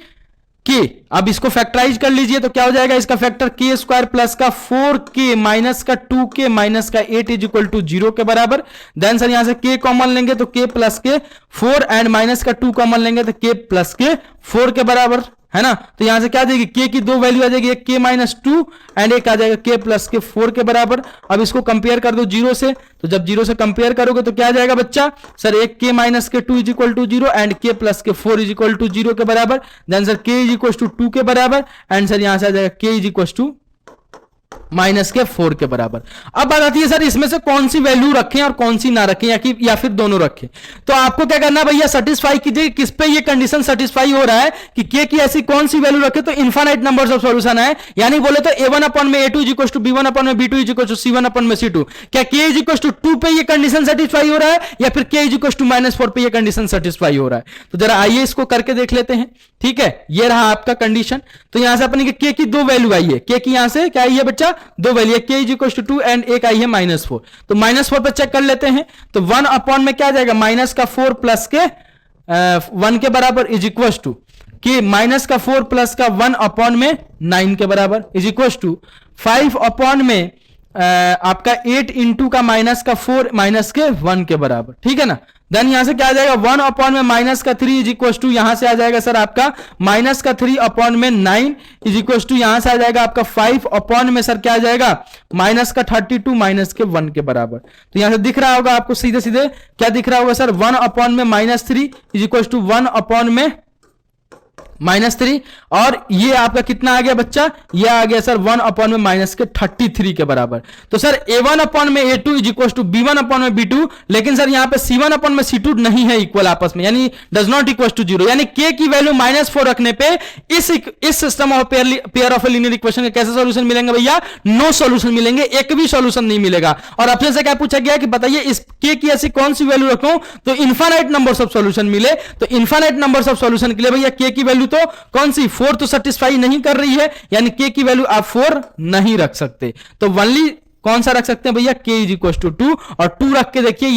k। अब इसको फैक्टराइज कर लीजिए तो क्या हो जाएगा, इसका फैक्टर k स्क्वायर प्लस का 4k माइनस का 2k माइनस का 8 इज इक्वल टू 0 के बराबर। देन सर यहां से k कॉमन लेंगे तो k प्लस के 4 एंड माइनस का 2 कॉमन लेंगे तो k प्लस के 4 के बराबर, है ना। तो यहां से क्या आ जाएगी, k की दो वैल्यू आ जाएगी, एक k माइनस 2 एंड एक आ जाएगा k प्लस के 4 के बराबर। अब इसको कंपेयर कर दो 0 से, तो जब 0 से कंपेयर करोगे तो क्या आ जाएगा बच्चा, सर एक k माइनस के 2 is equal to 0 and k plus के 4 इज इक्वल टू 0 के बराबर। Then sir k is equal to 2 के बराबर एंड सर यहां से आ जाएगा k is equal to minus के 4 के बराबर। अब बात आती है सर इसमें से कौन सी वैल्यू रखें और कौन सी ना रखें, या फिर दोनों रखें। तो आपको क्या करना है भैया, सेटिस्फाई कीजिए किस पे ये कंडीशन सेटिस्फाई हो रहा है कि k की ऐसी कौन सी वैल्यू रखे तो इनफाइनाइट नंबर्स ऑफ सॉल्यूशन है। यानी बोले तो a1 अपॉन में a2 is equal to b1 upon में b2 is equal to c1 upon में c2। क्या k इज इक्वल टू 2 पे ये कंडीशन सेटिस्फाई हो रहा है या फिर k इज इक्वल टू -4 पे ये कंडीशन सेटिस्फाई हो रहा है। तो जरा आइए इसको करके देख लेते हैं, ठीक है। ये रहा आपका कंडीशन। तो यहां से अपने k की दो वैल्यू आई है, k की यहां से क्या आई है बच्चा, दो value, k is equal to 2 and एक आई है -4। तो -4 पे चेक कर लेते हैं तो 1 अपॉन में क्या आ जाएगा, माइनस का 4 प्लस के 1 के बराबर इज इक्वल टू कि माइनस का 4 प्लस का 1 अपॉन में 9 के बराबर इज इक्वल टू 5 अपॉन में आपका 8 इंटू का माइनस का 4 माइनस के 1 के बराबर, ठीक है ना। देन यहां से क्या आ जाएगा 1 अपॉन में माइनस का 3 इज इक्वल टू यहां से आ जाएगा सर आपका माइनस का 3 अपॉन में 9 इज इक्वल टू यहां से आ जाएगा आपका 5 अपॉन में सर क्या आ जाएगा माइनस का 32 माइनस के 1 के बराबर। तो यहां से दिख रहा होगा आपको सीधे सीधे क्या दिख रहा होगा सर 1 अपॉन में minus 3 is equal to 1 upon में -3 और ये आपका कितना आ गया बच्चा, ये आ गया सर 1 अपॉन में माइनस के 33 के बराबर। तो सर a1 अपॉन में a2 is equal to b1 upon में b2, लेकिन सर यहां पे c1 अपॉन में c2 नहीं है इक्वल आपस में, यानी डज नॉट इक्वल टू 0, यानी k की वैल्यू -4 रखने पे इस system of pair of linear equation के कैसे सॉल्यूशन मिलेंगे भैया, नो सॉल्यूशन मिलेंगे, एक भी सॉल्यूशन नहीं मिलेगा। और अपने से क्या पूछा गया कि बताइए इस k की ऐसी कौन सी वैल्यू रखूं तो इनफाइनाइट नंबर्स ऑफ सॉल्यूशन मिले। तो इनफाइनाइट नंबर्स ऑफ सॉल्यूशन के लिए भैया k की वैल्यू तो कौन सी 4 तो सेटिस्फाई नहीं कर रही है, यानी k की वैल्यू आप 4 नहीं रख सकते। तो ओनली कौन सा रख सकते हैं भैया k इज इक्वल टू 2 और 2 रख के देखिए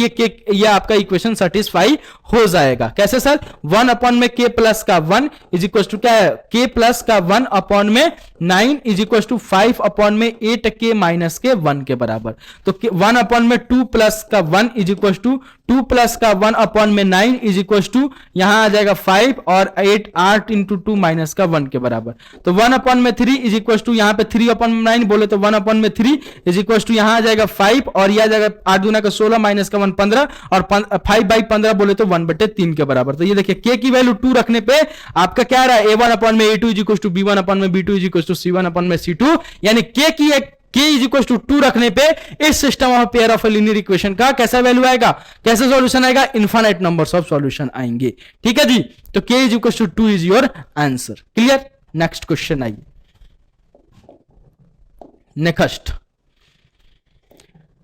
ये आपका इक्वेशन सेटिस्फाई हो जाएगा। कैसे सर 1 अपॉन में k प्लस का 1 इज इक्वल टू क्या है k प्लस का 1 अपॉन में 9 इज इक्वल टू 5 अपॉन में 8k माइनस के 1 के बराबर। तो 1 अपॉन में 2 प्लस का 1 इज इक्वल टू 2 प्लस का 1 अपॉन में 9 इज इक्वल टू यहां आ जाएगा 5 और 8 इंटू 2 माइनस का 1 के बराबर। तो 1 अपॉन में 3 इज इक्वल टू यहां पे 3 अपॉन में 9 बोले तो 1 अपॉन में 3 इज इक्वल टू यहां आ जाएगा 5 और यह आ जाएगा 8 दूना का 16 माइनस का 1 15 और 5/15 बोले तो 1/3 के बराबर। तो ये देखिए k की वैल्यू 2 रखने पे आपका क्या आ रहा है a1 अपॉन में a2 is equal to b1 upon में b2 is equal to c1 upon में c2, यानी k की एक k इज इक्वल टू 2 रखने पे इस system of pair of linear equation का कैसा वैल्यू आएगा, कैसे सॉल्यूशन आएगा, इनफाइनाइट नंबर्स ऑफ सॉल्यूशन आएंगे। ठीक है जी, तो k is equal to 2 is your answer. Clear. Next question आइए,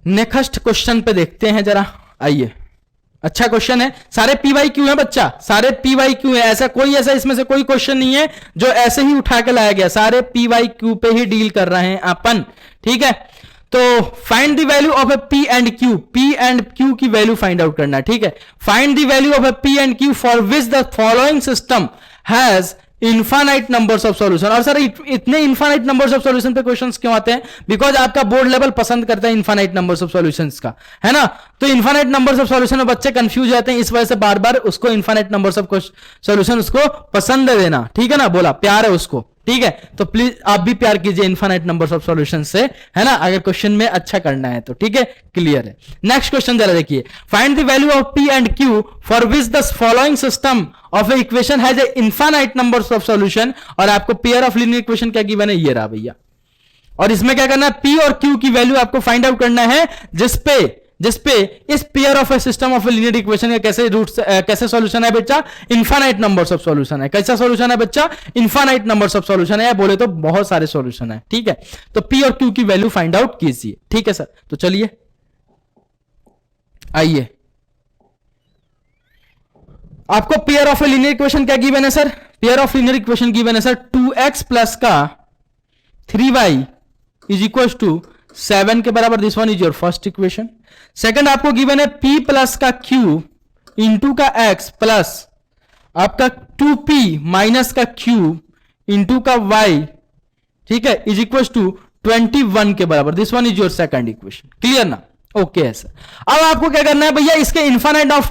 नेक्स्ट क्वेश्चन पे देखते हैं जरा, आइए। अच्छा क्वेश्चन है, सारे PYQ है बच्चा, सारे PYQ है, ऐसा कोई इसमें से कोई क्वेश्चन नहीं है जो ऐसे ही उठा के लाया गया, सारे PYQ पे ही डील कर रहे हैं अपन। ठीक है, तो find the value of A P and Q की वैल्यू फाइंड आउट करना है। ठीक है, find the value of A P and Q for which the following system has infinite numbers of solution. और सर इतने इनफाइनाइट नंबर्स ऑफ सॉल्यूशन पे questions क्यों आते हैं, बिकॉज आपका बोर्ड लेवल पसंद करता है इनफाइनाइट नंबर्स ऑफ सॉल्यूशंस का, है ना। तो इनफाइनाइट नंबर्स ऑफ सॉल्यूशन में बच्चे कंफ्यूज रहते हैं, इस वजह से बार बार उसको इनफाइनाइट नंबर्स ऑफ सॉल्यूशन उसको पसंद देना, ठीक है ना, बोला प्यार है उसको। ठीक है, तो प्लीज आप भी प्यार कीजिए इनफाइनाइट नंबर्स ऑफ सॉल्यूशन से, है ना, अगर क्वेश्चन में अच्छा करना है तो। ठीक है, क्लियर है। नेक्स्ट क्वेश्चन जरा देखिए, find the value of P and Q for which the following system of A equation has a infinite numbers of solution. और आपको पेयर ऑफ लीनियर इक्वेशन क्या गिवन है, ये रहा भैया। और इसमें क्या करना है, P और Q की वैल्यू आपको फाइंड आउट करना है, जिसपे इस pair of a system of a linear equation का कैसे रूट्स कैसे सॉल्यूशन है बच्चा, इनफाइनाइट नंबर्स ऑफ सॉल्यूशन है। कैसा सॉल्यूशन है बच्चा, इनफाइनाइट नंबर्स ऑफ सॉल्यूशन है, बोले तो बहुत सारे सॉल्यूशन है। ठीक है, तो P और Q की वैल्यू फाइंड आउट कीजिए। ठीक है सर, तो चलिए आइए, आपको pair of a linear equation क्या गिवन है sir, pair of linear equation given है सर 2x प्लस का 3y इज इक्वल टू 7 के बराबर। This one is your first equation. Second आपको गिवन है P प्लस का Q इंटू का x प्लस आपका 2P माइनस का Q इंटू का y, ठीक है, इज इक्वल टू 21 के बराबर। This one is your second equation. Clear ना, ओके है सर। अब आपको क्या करना है भैया, इसके इनफाइनाइट ऑफ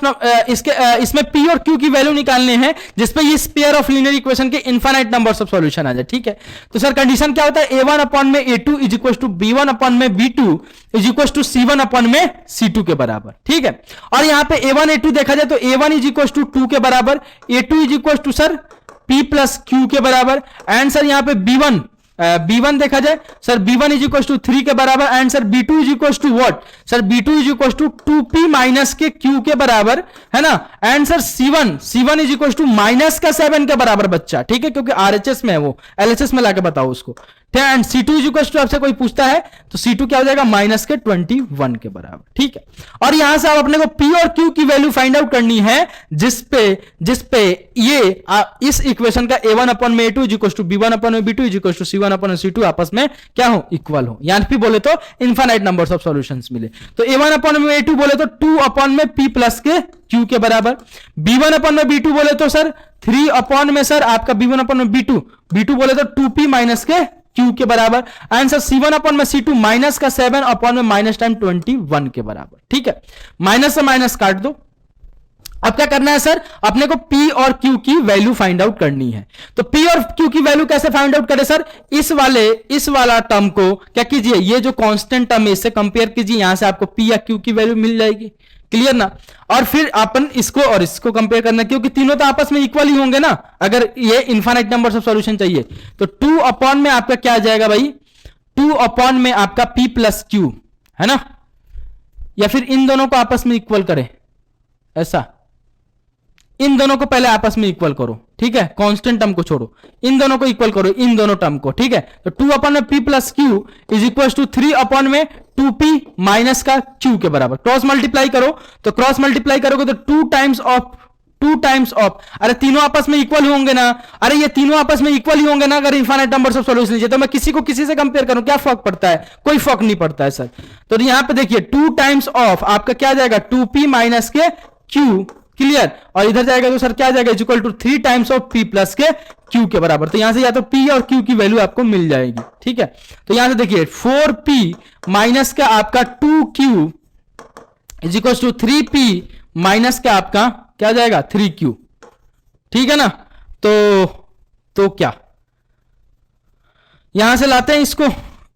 इसमें P और Q की वैल्यू निकालने हैं जिसपे इस पेयर ऑफ लीनियर इक्वेशन के इनफाइनाइट नंबर्स ऑफ सॉल्यूशन आ जाए। ठीक है, तो सर कंडीशन क्या होता है, A1 अपॉन में A2 is equal to B1 upon में B2 is equal to C1 upon में C2 के बराबर। ठीक है, और यहां पे A1 A2 देखा जाए तो A1 इज इक्वल टू 2 के बराबर, A2 is equal to sir P plus Q के बराबर, एंड सर यहां पे B1 देखा जाए sir B1 is equal to 3 के बराबर, and sir B2 is equal to what, sir B2 is equal to 2P minus के Q के बराबर, है ना, and sir C1 is equal to minus का 7 के बराबर बच्चा। ठीक है, क्योंकि RHS में है वो, LHS में लाके बताओ उसको। And C2 is equal to आपसे कोई पूछता है तो C2 क्या हो जाएगा, माइनस के 21 के बराबर। ठीक है, और यहां से आप अपने को P और Q की वैल्यू फाइंड आउट करनी है जिसपे ये इस इक्वेशन का A1 अपॉन में A2 is equal to B1 upon में B2 is equal to C1 upon में C2 आपस में क्या हो, इक्वल हो, यानी फिर बोले तो इनफाइनाइट नंबर्स ऑफ सॉल्यूशंस मिले। तो A1 अपॉन में A2 बोले तो 2 अपॉन में P प्लस के Q के बराबर, B1 अपॉन में B2 बोले तो सर 3 अपॉन में सर आपका B1 अपॉन में B2 बोले तो 2P माइनस के Q के बराबर, आंसर C1 अपॉन में C2 माइनस का 7 अपॉन में माइनस टाइम 21 के बराबर। ठीक है, माइनस से माइनस काट दो, अब क्या करना है सर, अपने को P और Q की वैल्यू फाइंड आउट करनी है। तो P और Q की वैल्यू कैसे फाइंड आउट करें सर, इस वाला टर्म को क्या कीजिए, ये जो कांस्टेंट टर्म है इससे कंपेयर कीजिए, यहां से आपको P या Q की वैल्यू मिल जाएगी। क्लियर ना। और फिर अपन इसको और इसको कंपेयर करना, क्योंकि तीनों तो आपस में इक्वल ही होंगे ना, अगर ये इनफाइनाइट नंबर्स ऑफ सॉल्यूशन चाहिए। तो 2 अपॉन में आपका क्या आ जाएगा भाई, 2 अपॉन में आपका P प्लस Q है ना, या फिर इन दोनों को आपस में इक्वल करें, ऐसा इन दोनों को पहले आपस में इक्वल करो, ठीक है, कांस्टेंट टर्म को छोड़ो, इन दोनों को इक्वल करो, इन दोनों टर्म को, ठीक है। तो 2 अपॉन में P plus Q is equal to 3 upon में 2P माइनस का Q के बराबर। क्रॉस मल्टीप्लाई करो, तो क्रॉस मल्टीप्लाई करोगे तो 2 टाइम्स ऑफ, अरे तीनों आपस में इक्वल होंगे ना, अरे ये तीनों आपस में इक्वल ही होंगे ना, अगर इनफाइनाइट नंबर्स ऑफ सॉल्यूशन लीजिए तो मैं किसी को किसी से कंपेयर करूं, क्या फर्क पड़ता है, कोई फर्क नहीं पड़ता है सर। तो यहां पे देखिए 2 टाइम्स ऑफ आपका क्या जाएगा, 2P माइनस के Q, क्लियर, और इधर जाएगा तो सर क्या जाएगा, is equal to 3 times of P plus के Q के बराबर। तो यहां से या तो P और Q की वैल्यू आपको मिल जाएगी, ठीक है। तो यहां से देखिए 4P माइनस का आपका 2Q is equal to 3P minus का आपका क्या जाएगा 3Q, ठीक है ना। तो क्या यहां से लाते हैं इसको,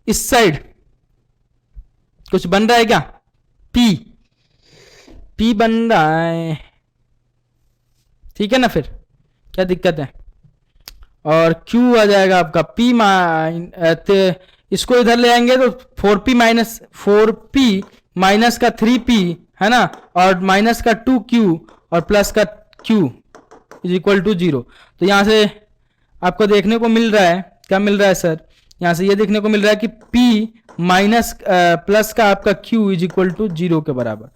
इस साइड कुछ बन रहा है क्या, P बन रहा है, ठीक है ना, फिर क्या दिक्कत है। और Q आ जाएगा आपका P इसको इधर ले आएंगे तो 4P माइनस का 3P है ना, और माइनस का 2Q और प्लस का Q इज इक्वल टू 0। तो यहां से आपको देखने को मिल रहा है, क्या मिल रहा है सर, यहां से ये देखने को मिल रहा है कि P माइनस प्लस का आपका Q इज इक्वल टू 0 के बराबर।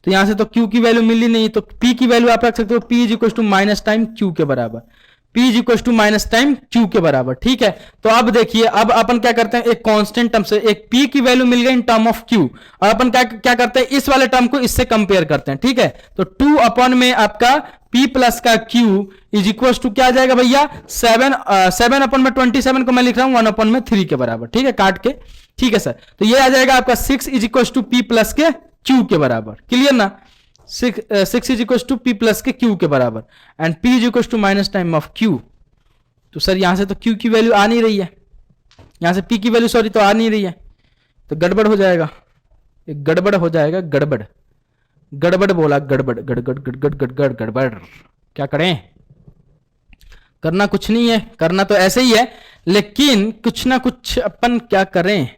तो यहां से तो Q की वैल्यू मिली नहीं, तो P की वैल्यू आप रख सकते हो, P is equal to minus time Q के बराबर, P is equal to minus time Q के बराबर, ठीक है। तो अब देखिए, अब अपन क्या करते हैं, एक कांस्टेंट टर्म से एक P की वैल्यू मिल गई इन टर्म ऑफ Q, और अपन क्या करते हैं, इस वाले टर्म को इससे कंपेयर करते हैं, ठीक है। तो 2 अपॉन में आपका P प्लस का Q इज इक्वल टू क्या आ जाएगा भैया, 7 अपॉन में 27 को मैं लिख रहा हूं 1 अपॉन में 3 के बराबर, ठीक है, काट के, ठीक है सर। तो ये आ जाएगा आपका 6 is equal to P plus के Q के बराबर, क्लियर ना। 6 is equal to P plus के Q के बराबर, and P is equal to minus time of Q। तो सर यहां से तो Q की वैल्यू आ नहीं रही है, यहां से P की वैल्यू सॉरी तो आ नहीं रही है, तो गड़बड़ हो जाएगा, गड़बड़ हो जाएगा, गड़बड़ बोला, गड़बड़ क्या करें, करना कुछ नहीं है, करना तो ऐसे ही है, लेकिन कुछ ना कुछ अपन क्या करें,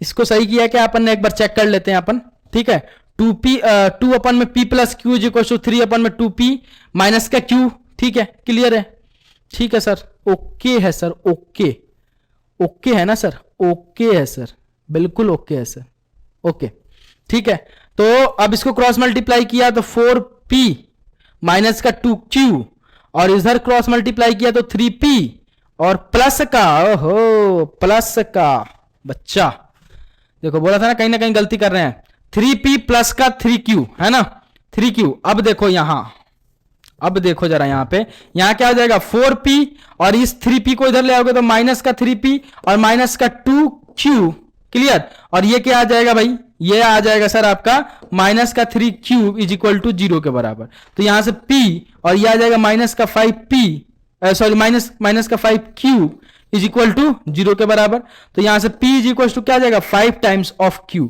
इसको सही किया क्या अपन ने, एक बार चेक कर लेते हैं अपन, ठीक है। 2 अपन में P plus Q is equal to 3 upon में 2P माइनस का Q, ठीक है, क्लियर है, ठीक है सर, ओके है सर, ओके है ना सर, ओके है सर, बिल्कुल ओके है सर, ओके, ठीक है। तो अब इसको क्रॉस मल्टीप्लाई किया तो 4P माइनस का 2Q, और इधर क्रॉस मल्टीप्लाई किया तो 3P और प्लस का, ओहो प्लस का, बच्चा देखो बोला था ना कहीं गलती कर रहे हैं, 3P प्लस का 3Q है ना, 3Q। अब देखो यहां, अब देखो जरा यहां पे, यहां क्या हो जाएगा 4P, और इस 3P को इधर ले आओगे तो माइनस का 3P और माइनस का 2Q, क्लियर। और ये क्या आ जाएगा भाई, ये आ जाएगा सर आपका माइनस का 3Q इज इक्वल टू 0 के बराबर। तो यहां से P और ये आ जाएगा माइनस का 5P, सॉरी माइनस का 5Q इज इक्वल टू 0 के बराबर। तो यहां से P इज इक्वल टू क्या आ जाएगा 5 times of Q,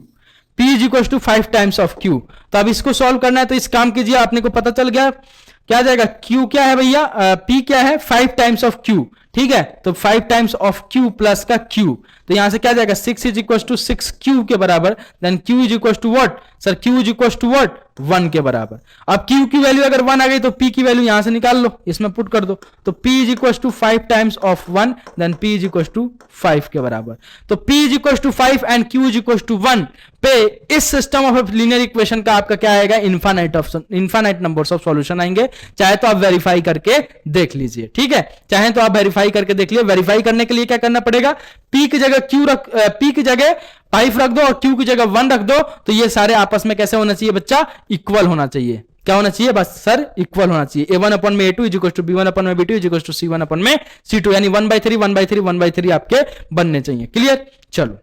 P is equal to 5 times of Q। तो अब इसको सॉल्व करना है, तो इस काम कीजिए, आपने को पता चल गया क्या आ जाएगा, Q क्या है भैया, P क्या है 5 टाइम्स ऑफ Q, ठीक है। तो 5 टाइम्स ऑफ Q प्लस का Q, तो यहां से क्या जाएगा 6 इज इक्वल टू 6Q के बराबर, then Q is equal to what sir, Q is equal to what 1 के बराबर। अब Q की वैल्यू अगर 1 आ गई तो P की वैल्यू यहां से निकाल लो, इसमें पुट कर दो, तो P is equal to 5 times of 1, then P is equal to 5 के बराबर। तो P is equal to 5 and Q is equal to 1 पे इस सिस्टम ऑफ लीनियर इक्वेशन का आपका क्या आएगा, इनफाइनाइट नंबर्स ऑफ सॉल्यूशन आएंगे। चाहे तो आप वेरीफाई करके देख लीजिए, ठीक है, चाहे तो आप वेरीफाई करके देख लीजिए। वेरीफाई करने के लिए क्या करना पड़ेगा, P की जगह Q रख, P की जगह 5 रख दो और Q की जगह 1 रख दो, तो ये सारे आपस में कैसे होना चाहिए बच्चा, इक्वल होना चाहिए। क्या होना चाहिए बस सर, इक्वल होना चाहिए। A1 अपन में A2 is equal to B1 अपन में B2 is equal to C1 अपन में C2, यानी 1/3 1/3 1/3 आपके बनने चाहिए, क्लियर। चलो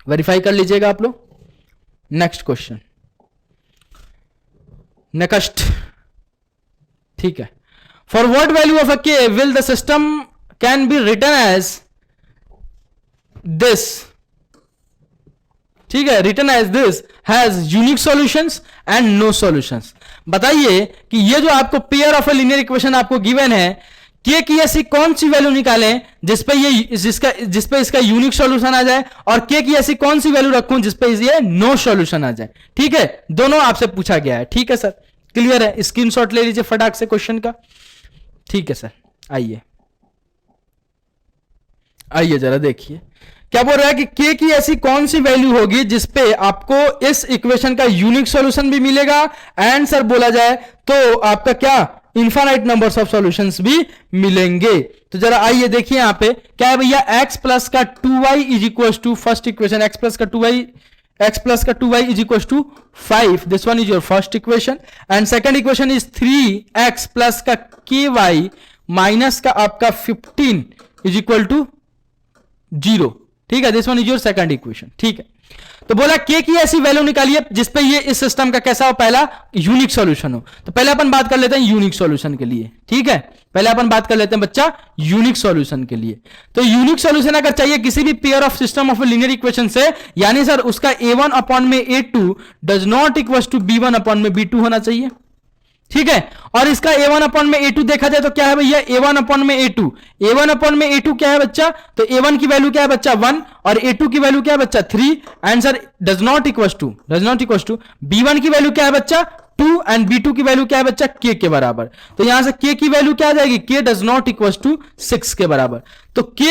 वेरीफाई कर लीजिएगा आप लोग। नेक्स्ट क्वेश्चन, नेक्स्ट, ठीक है। For what value of a k will the system can be written as this, ठीक है, written as this has unique solutions and no solutions. बताइए कि ये जो आपको pair of a linear equation आपको गिवन है, के की ऐसी कौन सी वैल्यू निकालें जिसपे इसका यूनिक सॉल्यूशन आ जाए, और के की ऐसी कौन सी वैल्यू रखूं जिसपे ये नो सॉल्यूशन आ जाए। ठीक है, दोनों आपसे पूछा गया है। ठीक है सर, क्लियर है, स्क्रीनशॉट ले लीजिए फटाक से क्वेश्चन का। ठीक है सर, आइए जरा देखिए क्या बोल रहा है कि के की ऐसी कौन सी वैल्यू होगी जिसपे आपको इस इक्वेशन का यूनिक सॉल्यूशन भी मिलेगा, एंड सर बोला जाए तो आपका क्या इनफाइनाइट नंबर्स ऑफ सॉल्यूशंस भी मिलेंगे। तो जरा आइए देखिए यहां पे क्या है भैया, x प्लस का 2y is equal to first equation, x plus का 2y is equal to 5, this one is your first equation, and second equation is 3x plus का ky माइनस का आपका 15 इज इक्वल टू 0। ठीक है, this one is your second equation. ठीक है, तो बोला के की ऐसी वैल्यू निकालिए जिसपे ये इस सिस्टम का कैसा हो, पहला यूनिक सॉल्यूशन हो। तो पहले अपन बात कर लेते हैं यूनिक सॉल्यूशन के लिए। ठीक है, पहले अपन बात कर लेते हैं बच्चा यूनिक सॉल्यूशन के लिए। तो यूनिक सॉल्यूशन अगर चाहिए किसी भी pair of system of linear equation से, यानी सर उसका a1 अपॉन में a2 does not equal to b1 upon में b2 होना चाहिए। ठीक है, और इसका a1 अपॉन में a2 देखा जाए तो क्या है भैया, a1 अपॉन में a2, a1 अपॉन में a2 क्या है बच्चा, तो a1 की वैल्यू क्या है बच्चा 1 और a2 की वैल्यू क्या है बच्चा 3, answer does not equal to b1 की वैल्यू क्या है बच्चा 2 एंड b2 की वैल्यू क्या है बच्चा k के बराबर। तो यहां से k की वैल्यू क्या आ जाएगी, k does not equal to 6 के बराबर। तो k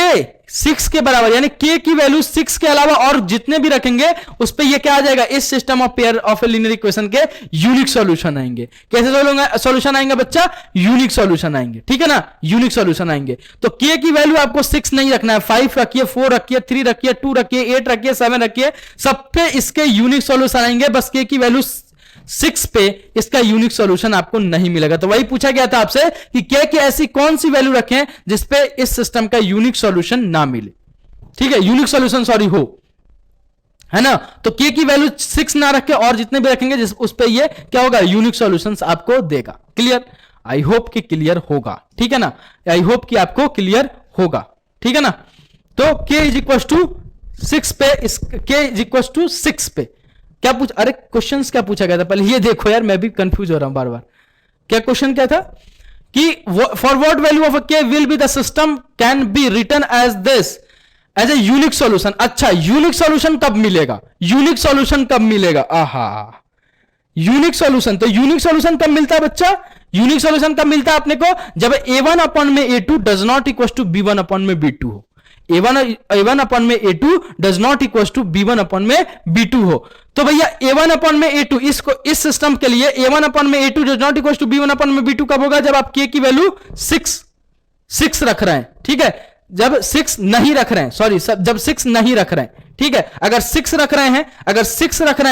6 के बराबर, यानी k की वैल्यू 6 के अलावा और जितने भी रखेंगे उस पे ये क्या आ जाएगा, इस system of pair of linear equation के यूनिक सॉल्यूशन आएंगे। कैसे सॉल्यूशन आएंगे बच्चा, यूनिक सॉल्यूशन आएंगे। ठीक है ना, यूनिक सॉल्यूशन आएंगे। तो k की वैल्यू आपको 6 नहीं रखना है, 5 रखिए, 4 रखिए, 3 रखिए, 2 रखिए, 8 रखिए, 7 रखिए, सब पे इसके यूनिक सॉल्यूशन आएंगे। बस k की वैल्यू 6 पे इसका यूनिक सॉल्यूशन आपको नहीं मिलेगा। तो वही पूछा गया था आपसे कि k की ऐसी कौन सी वैल्यू रखें जिसपे इस सिस्टम का यूनिक सॉल्यूशन ना मिले। ठीक है, यूनिक सॉल्यूशन सॉरी हो, है ना। तो k की वैल्यू 6 ना रखे और जितने भी रखेंगे उस पे ये क्या होगा, यूनिक सॉल्यूशंस आपको देगा। क्लियर, आई होप कि क्लियर होगा। ठीक है ना, आई होप कि आपको क्लियर होगा। ठीक है ना, तो k इज इक्वल टू 6 पे, k इज इक्वल टू 6 पे क्या पूछ, अरे क्वेश्चंस क्या पूछा गया था पहले ये देखो यार, मैं भी कंफ्यूज हो रहा हूं बार बार। क्या क्वेश्चन क्या था कि for what value of a k will be the system can be written as this as a unique solution. अच्छा, यूनिक सॉल्यूशन कब मिलेगा, यूनिक सॉल्यूशन कब मिलेगा, आहा यूनिक सॉल्यूशन। तो यूनिक सॉल्यूशन कब मिलता है बच्चा, यूनिक सॉल्यूशन कब मिलता है अपने को, जब a1 अपॉन में a2 does not equal to b1 upon में b2 हो। a1 अपॉन में a2 does not equal to b1 upon में b2 हो। तो भैया a1 अपॉन में a2 इस सिस्टम के लिए a1 अपॉन में a2 does not equal to b1 upon में b2 कब होगा, जब आप k की वैल्यू 6 रख रहे हैं। ठीक है, जब 6 नहीं रख रहे हैं, सॉरी जब 6 नहीं रख रहे हैं। ठीक है, अगर 6 रख रहे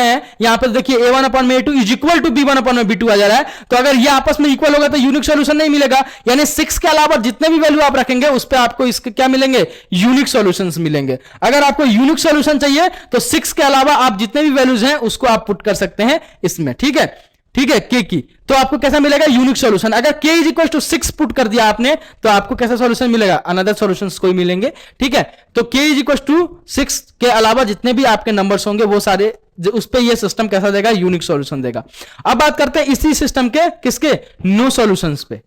हैं, यहां पर देखिए a1 अपॉन में a2 is equal to b1 upon में b2 आ जा रहा है। तो अगर ये आपस में इक्वल होगा तो यूनिक सॉल्यूशन नहीं मिलेगा, यानी 6 के अलावा जितने भी वैल्यू आप रखेंगे उस पे आपको इसके क्या मिलेंगे, यूनिक सॉल्यूशंस मिलेंगे। अगर आपको यूनिक सॉल्यूशन चाहिए तो 6 के अलावा आप जितने भी वैल्यूज हैं उसको आप पुट कर सकते हैं इसमें। ठीक है, k की, तो आपको कैसा मिलेगा, यूनिक सॉल्यूशन। अगर k is equal to 6 put कर दिया आपने तो आपको कैसा सॉल्यूशन मिलेगा, अनदर सॉल्यूशंस कोई मिलेंगे। ठीक है, तो k इज इक्वल टू 6 के अलावा जितने भी आपके नंबर्स होंगे वो सारे उस पे ये सिस्टम कैसा देगा, यूनिक सॉल्यूशन देगा। अब बात करते हैं इसी सिस्टम के किसके, नो सॉल्यूशंस पे।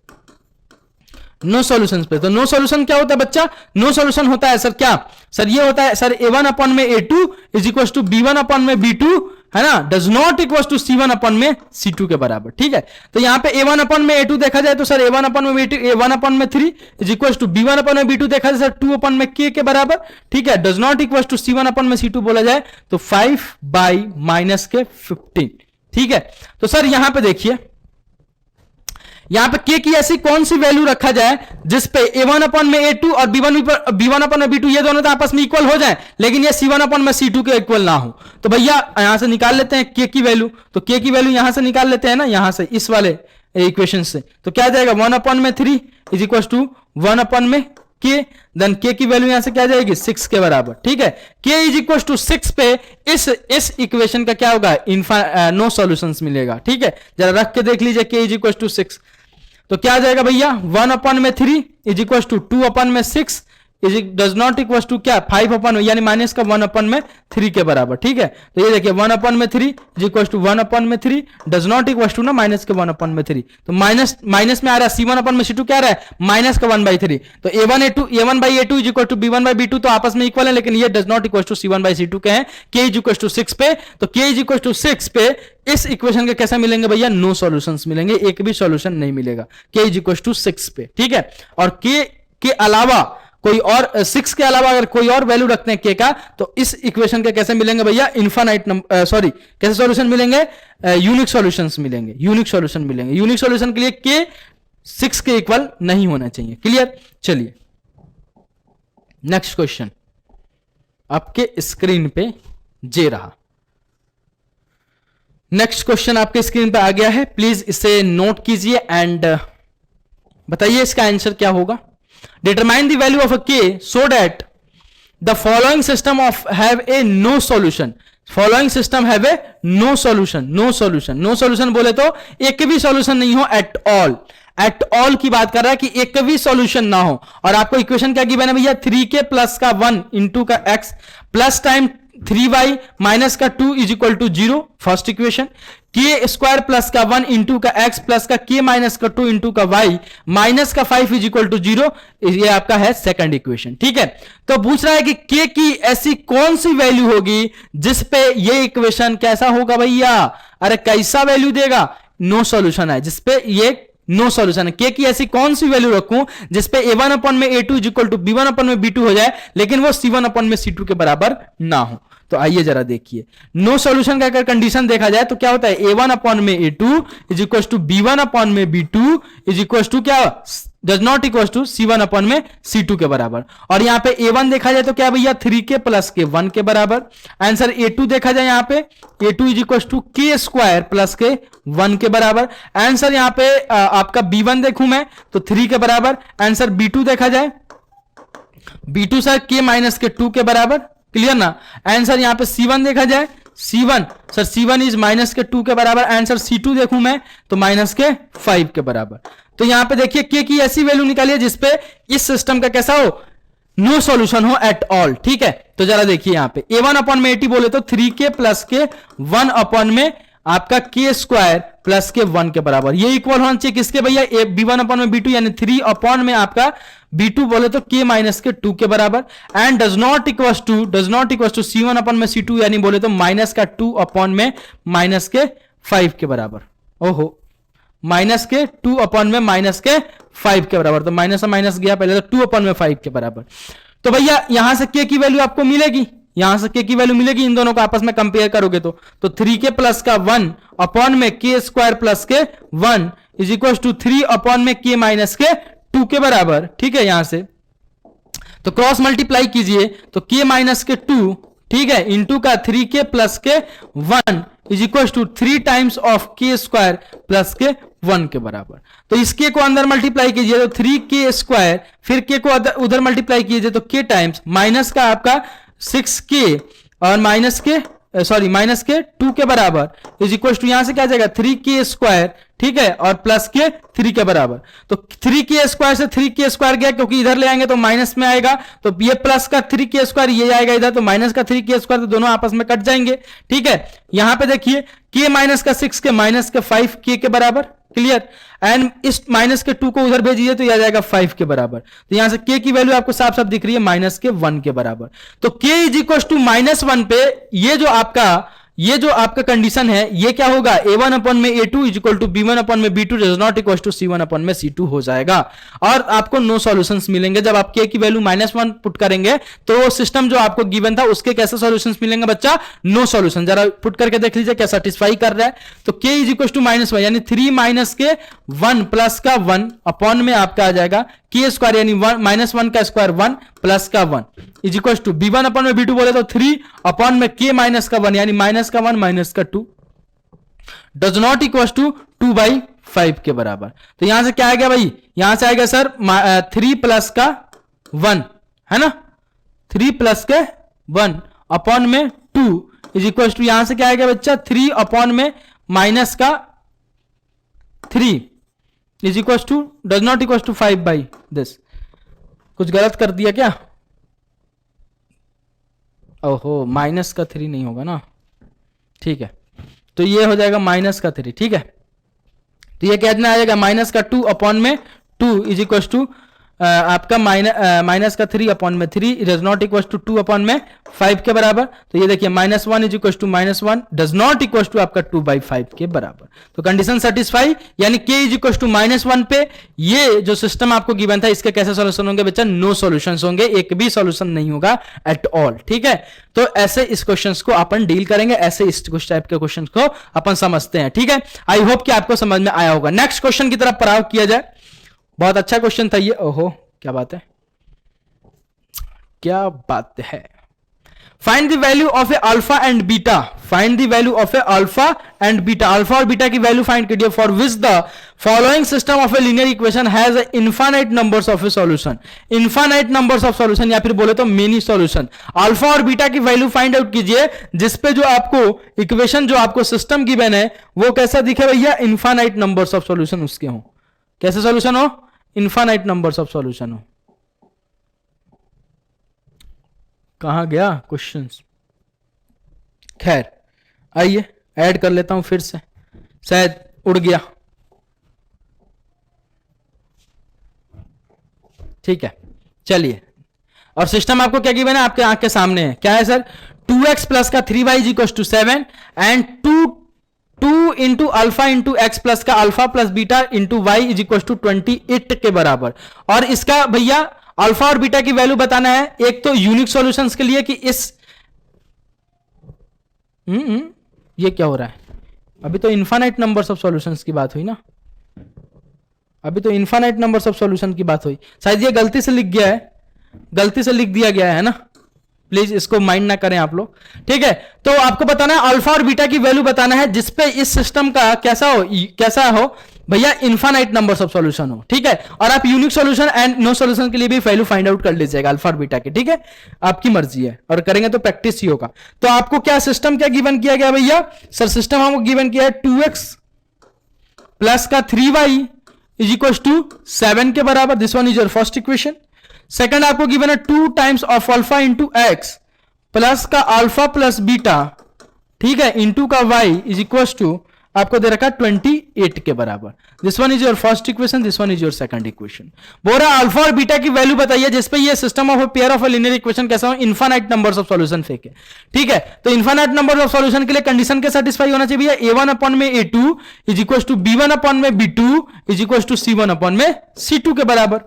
नो सॉल्यूशंस पे, तो नो सॉल्यूशन क्या होता है बच्चा, नो सॉल्यूशन होता है सर क्या, सर ये होता है सर a1 अपॉन में a2 is equal to b1 upon में b2, है ना, does not equal to c1 upon में c2 के बराबर। ठीक है, तो यहां पे a1 अपॉन में a2 देखा जाए तो सर a1 अपॉन में a1 अपॉन में 3 is equal to b1 upon में b2 देखा जाए सर 2 अपॉन में k के बराबर। ठीक है, does not equal to c1 upon में c2 बोला जाए तो 5 बाई माइनस के 15। ठीक है, तो सर यहां पे देखिए, यहां पे k की ऐसी कौन सी वैल्यू रखा जाए जिसपे a1 अपॉन में a2 और b1 अपॉन में b2 ये दोनों तो आपस में इक्वल हो जाए लेकिन ये c1 अपॉन में c2 के इक्वल ना हो। तो भैया यहां से निकाल लेते हैं k की वैल्यू, तो k की वैल्यू यहां से निकाल लेते हैं ना, यहां से इस वाले इक्वेशन से। तो क्या आ जाएगा, 1 अपॉन में 3 इज इक्वल टू 1 अपॉन में के, देन के की वैल्यू यहां से क्या जाएगी 6 के बराबर, ठीक है। के इज इक्वल टू 6 पे इस इक्वेशन का क्या होगा, नो सॉल्यूशंस मिलेगा, ठीक है। जरा रख के देख लीजिए, के इज इक्वल टू 6 तो क्या आ जाएगा भैया 1/3 is equal to 2/6 is does not equal to क्या 5 यानी माइनस का 1/3 के बराबर, ठीक है। तो ये देखिए 1/3 is equal to 1/3 does not equal to ना माइनस के 1/3, तो माइनस में आ रहा है C1/C2 क्या आ रहा है माइनस का 1/3, तो A1/A2 is equal to B1/B2 तो आपस में इक्वल है, लेकिन ये does not equal to C1/C2 के हैं। K इज इक्वल टू 6 पे, तो K इज इक्वल टू 6 पे इस इक्वेशन के कैसे मिलेंगे भैया, नो सॉल्यूशंस मिलेंगे, एक भी सॉल्यूशन नहीं मिलेगा K इज इक्वल टू 6 पे, ठीक है। और K के अलावा कोई और 6 के अलावा अगर कोई और वैल्यू रखते हैं के का, तो इस इक्वेशन के कैसे मिलेंगे भैया इनफाइनाइट नंबर, सॉरी कैसे सॉल्यूशन मिलेंगे, यूनिक सॉल्यूशंस मिलेंगे, यूनिक सॉल्यूशन मिलेंगे। यूनिक सॉल्यूशन के लिए के 6 के इक्वल नहीं होना चाहिए, क्लियर। चलिए नेक्स्ट क्वेश्चन आपके स्क्रीन पे जे रहा। नेक्स्ट क्वेश्चन आपके स्क्रीन पे आ गया है, प्लीज इसे नोट कीजिए एंड बताइए इसका आंसर क्या होगा। Determine the value of a k so that the following system have a no solution. Following system have a no solution. No solution. No solution बोले तो एक भी solution नहीं हो at all. At all की बात कर रहा है कि एक भी solution ना हो। और आपको इक्वेशन क्या गिवन है भैया 3k प्लस का 1 इंटू का x plus time 3y minus का 2 is equal to 0 first equation, के स्क्वायर प्लस का 1 इंटू का x प्लस का k माइनस का 2 इंटू का y माइनस का 5 इज इक्वल टू 0, ये आपका है सेकंड इक्वेशन, ठीक है। तो पूछ रहा है कि k की ऐसी कौन सी वैल्यू होगी जिसपे ये इक्वेशन कैसा होगा भैया, अरे कैसा वैल्यू देगा, नो सॉल्यूशन है जिसपे ये नो सॉल्यूशन है। के की ऐसी कौन सी वैल्यू रखूं जिसपे A1/A2 is equal to B1/B2 हो जाए, लेकिन वो C1/C2 के बराबर ना हो। तो आइए जरा देखिए, नो सॉल्यूशन का अगर कंडीशन देखा जाए तो क्या होता है A1/A2 is equal to B1/B2 is equal to क्या does not equal to C1/C2 के बराबर। और यहां पे A1 देखा जाए तो क्या भैया 3k प्लस के 1 के बराबर। आंसर A2 देखा जाए यहां पे A2 is equal to k square plus के 1 के बराबर। आंसर यहां पे आपका B1 देखूं मैं तो 3 के बराबर। आंसर B2 देखा जाए B2 सर k माइनस के 2 के बराबर, क्लियर ना। आंसर यहां पे C1 देखा जाए C1 sir C1 is minus के 2 के बराबर। आंसर C2 देखूं मैं तो माइनस के 5 के बराबर। तो यहां पे देखिए k की ऐसी वैल्यू निकालिए जिसपे इस सिस्टम का कैसा हो, नो सॉल्यूशन हो एट ऑल, ठीक है। तो जरा देखिए यहां पे A1/80 बोले तो 3k प्लस के 1 अपॉन में आपका k स्क्वायर प्लस के 1 के बराबर, ये इक्वल होना चाहिए किसके भैया B1/B2 यानी 3 अपॉन में आपका B2 बोले तो k माइनस के 2 के बराबर। And does not equal to C1/C2 यानी बोले तो माइनस का 2 अपॉन में माइनस के 5 के बराबर। ओहो, माइनस के 2 अपॉन में माइनस के 5 के बराबर, तो माइनस से माइनस गया पहले तो 2 अपॉन में 5 के बराबर। तो भैया यहां से k की वैल्यू आपको मिलेगी, यहां से k की वैल्यू मिलेगी, इन दोनों को आपस में कंपेयर करोगे तो 3k प्लस का 1 अपॉन में k स्क्वायर प्लस के 1 इज इक्वल टू 3 अपॉन में k माइनस के 2 के बराबर, ठीक है। यहां से तो क्रॉस मल्टीप्लाई कीजिए तो k माइनस के 2, ठीक है, इंटू का 3k प्लस के 1 is equal to 3 times of k square plus के 1 के बराबर। तो इस k को अंदर मल्टीप्लाई कीजिए तो 3k स्क्वायर, फिर k को उधर मल्टीप्लाई कीजिए तो k टाइम्स माइनस का आपका 6k और माइनस के 2 के बराबर इज इक्वल टू यहां से क्या जाएगा 3k स्क्वायर, ठीक है, और प्लस के 3 के बराबर। तो 3k स्क्वायर से 3k स्क्वायर गया क्योंकि इधर ले आएंगे तो माइनस में आएगा, तो ये प्लस का 3k स्क्वायर ये आएगा इधर, तो माइनस का 3k स्क्वायर, तो दोनों आपस में कट जाएंगे, ठीक है। यहां पे देखिए k माइनस का 6 के माइनस के 5k के बराबर, क्लियर। एंड इस माइनस के 2 को उधर भेजिए तो यह आ जाएगा 5 के बराबर। तो यहां से k की वैल्यू आपको साफ साफ दिख रही है माइनस के 1 के बराबर। तो k इज इक्वल टू -1 पे ये जो आपका कंडीशन है ये क्या होगा A1/A2 is equal to B1/B2 does not equal to C1/C2 हो जाएगा। और आपको नो सॉल्यूशंस मिलेंगे जब आप k की वैल्यू -1 पुट करेंगे तो सिस्टम जो आपको गिवन था उसके कैसे सॉल्यूशंस मिलेंगे बच्चा, नो सॉल्यूशन। जरा पुट करके देख लीजिए क्या सेटिस्फाई कर रहा है। तो k इज इक्वल टू -1 यानी 3 माइनस के 1 प्लस का 1 अपॉन में आपका आ जाएगा k स्क्वायर यानी -1 का स्क्वायर 1 प्लस का 1 इज इक्वल टू B1/B2 बोले तो 3 अपॉन में k माइनस का 1 यानी माइनस का 1 माइनस का 2 डज नॉट इक्वल टू 2/5 के बराबर। तो यहां से क्या आ गया भाई, यहां से आएगा सर 3 प्लस का 1 है ना, 3 प्लस के 1 अपॉन में 2 इज इक्वल टू, यहां से क्या आएगा बच्चा 3 अपॉन में माइनस का 3 is equal to does not equal to 5 by this. कुछ गलत कर दिया क्या? ओहो, माइनस का 3 नहीं होगा ना, ठीक है, तो ये हो जाएगा माइनस का 3, ठीक है। तो ये कितना आ जाएगा माइनस का 2 अपॉन में 2 इज इक्वल टू आपका माइनस का 3 अपॉन में 3 does not equal to 2 upon में 5 के बराबर। तो ये देखिए -1 is equal to -1 does not equal to आपका 2/5 के बराबर। तो कंडीशन सेटिस्फाई, यानी k इज इक्वल टू -1 पे ये जो सिस्टम आपको गिवन था इसके कैसे सॉल्यूशन होंगे बच्चा? नो सॉल्यूशन होंगे, एक भी सॉल्यूशन नहीं होगा एट ऑल, ठीक है। तो ऐसे इस क्वेश्चंस को अपन डील करेंगे, ऐसे इस कुछ टाइप के क्वेश्चंस को अपन समझते हैं, ठीक है। आई होप कि आपको समझ में आया होगा। नेक्स्ट क्वेश्चन की तरफ पढ़ाव किया जाए। बहुत अच्छा क्वेश्चन था ये। ओहो, क्या बात है, क्या बात है। Find the value of A alpha and beta, find the value of A alpha and beta, alpha और बीटा की वैल्यू फाइंड कीजिए for which the following system of a linear equation has infinite numbers of A solution, infinite numbers of solution या फिर बोले तो many solution. Alpha और beta की value find out कीजिए जिसपे जो आपको इक्वेशन, जो आपको सिस्टम गिवन है वो कैसा दिखे भैया? इनफाइनाइट नंबर्स ऑफ सॉल्यूशन उसके हो। कैसे सॉल्यूशन हो? इनफाइनाइट नंबर्स ऑफ सॉल्यूशन हो। कहां गया क्वेश्चंस? खैर आइए ऐड कर लेता हूं फिर से, शायद उड़ गया, ठीक है। चलिए, और सिस्टम आपको क्या गिवन है? आपके आंख के सामने है। क्या है सर? 2x प्लस का 3y is equal to 7 and 2 into alpha into x plus का alpha plus beta into y is equal to 28 के बराबर। और इसका भैया अल्फा और बीटा की वैल्यू बताना है। एक तो यूनिक सॉल्यूशंस के लिए कि इस ये क्या हो रहा है? अभी तो इनफाइनाइट नंबर्स ऑफ सॉल्यूशंस की बात हुई ना, अभी तो इनफाइनाइट नंबर्स ऑफ सॉल्यूशन की बात हुई। शायद ये गलती से लिख गया है, गलती से लिख दिया गया है ना, प्लीज इसको माइंड ना करें आप लोग, ठीक है। तो आपको बताना है अल्फा और बीटा की वैल्यू बताना है जिसपे इस सिस्टम का कैसा हो भैया? इनफाइनाइट नंबर्स ऑफ सॉल्यूशन हो, ठीक है। और आप unique solution and no solution के लिए भी वैल्यू फाइंड आउट कर लीजिएगा अल्फा और बीटा की, ठीक है। आपकी मर्जी है, और करेंगे तो प्रैक्टिस ही होगा। तो आपको क्या सिस्टम क्या गिवन किया गया भैया? सर सिस्टम हमको गिवन किया है 2x प्लस का 3y इज इक्वल टू 7 के बराबर। This one is your first equation. Second आपको गिवन है 2 times of alpha into x plus का अल्फा प्लस बीटा, ठीक है, इंटू का y इज इक्वल टू आपको दे रखा 28 के बराबर। This one is your first equation, this one is your second equation. बोल रहा अल्फा और बीटा की वैल्यू बताइए जिसपे ये system of pair of linear equation कैसा हो? इनफाइनाइट नंबर्स ऑफ सॉल्यूशन फेंके, ठीक है। तो इनफाइनाइट नंबर ऑफ सॉल्यूशन के लिए कंडीशन के सेटिस्फाई होना चाहिए भैया। a1 अपॉन में a2 is equal to b1 upon में b2 is equal to c1 upon में c2 के बराबर।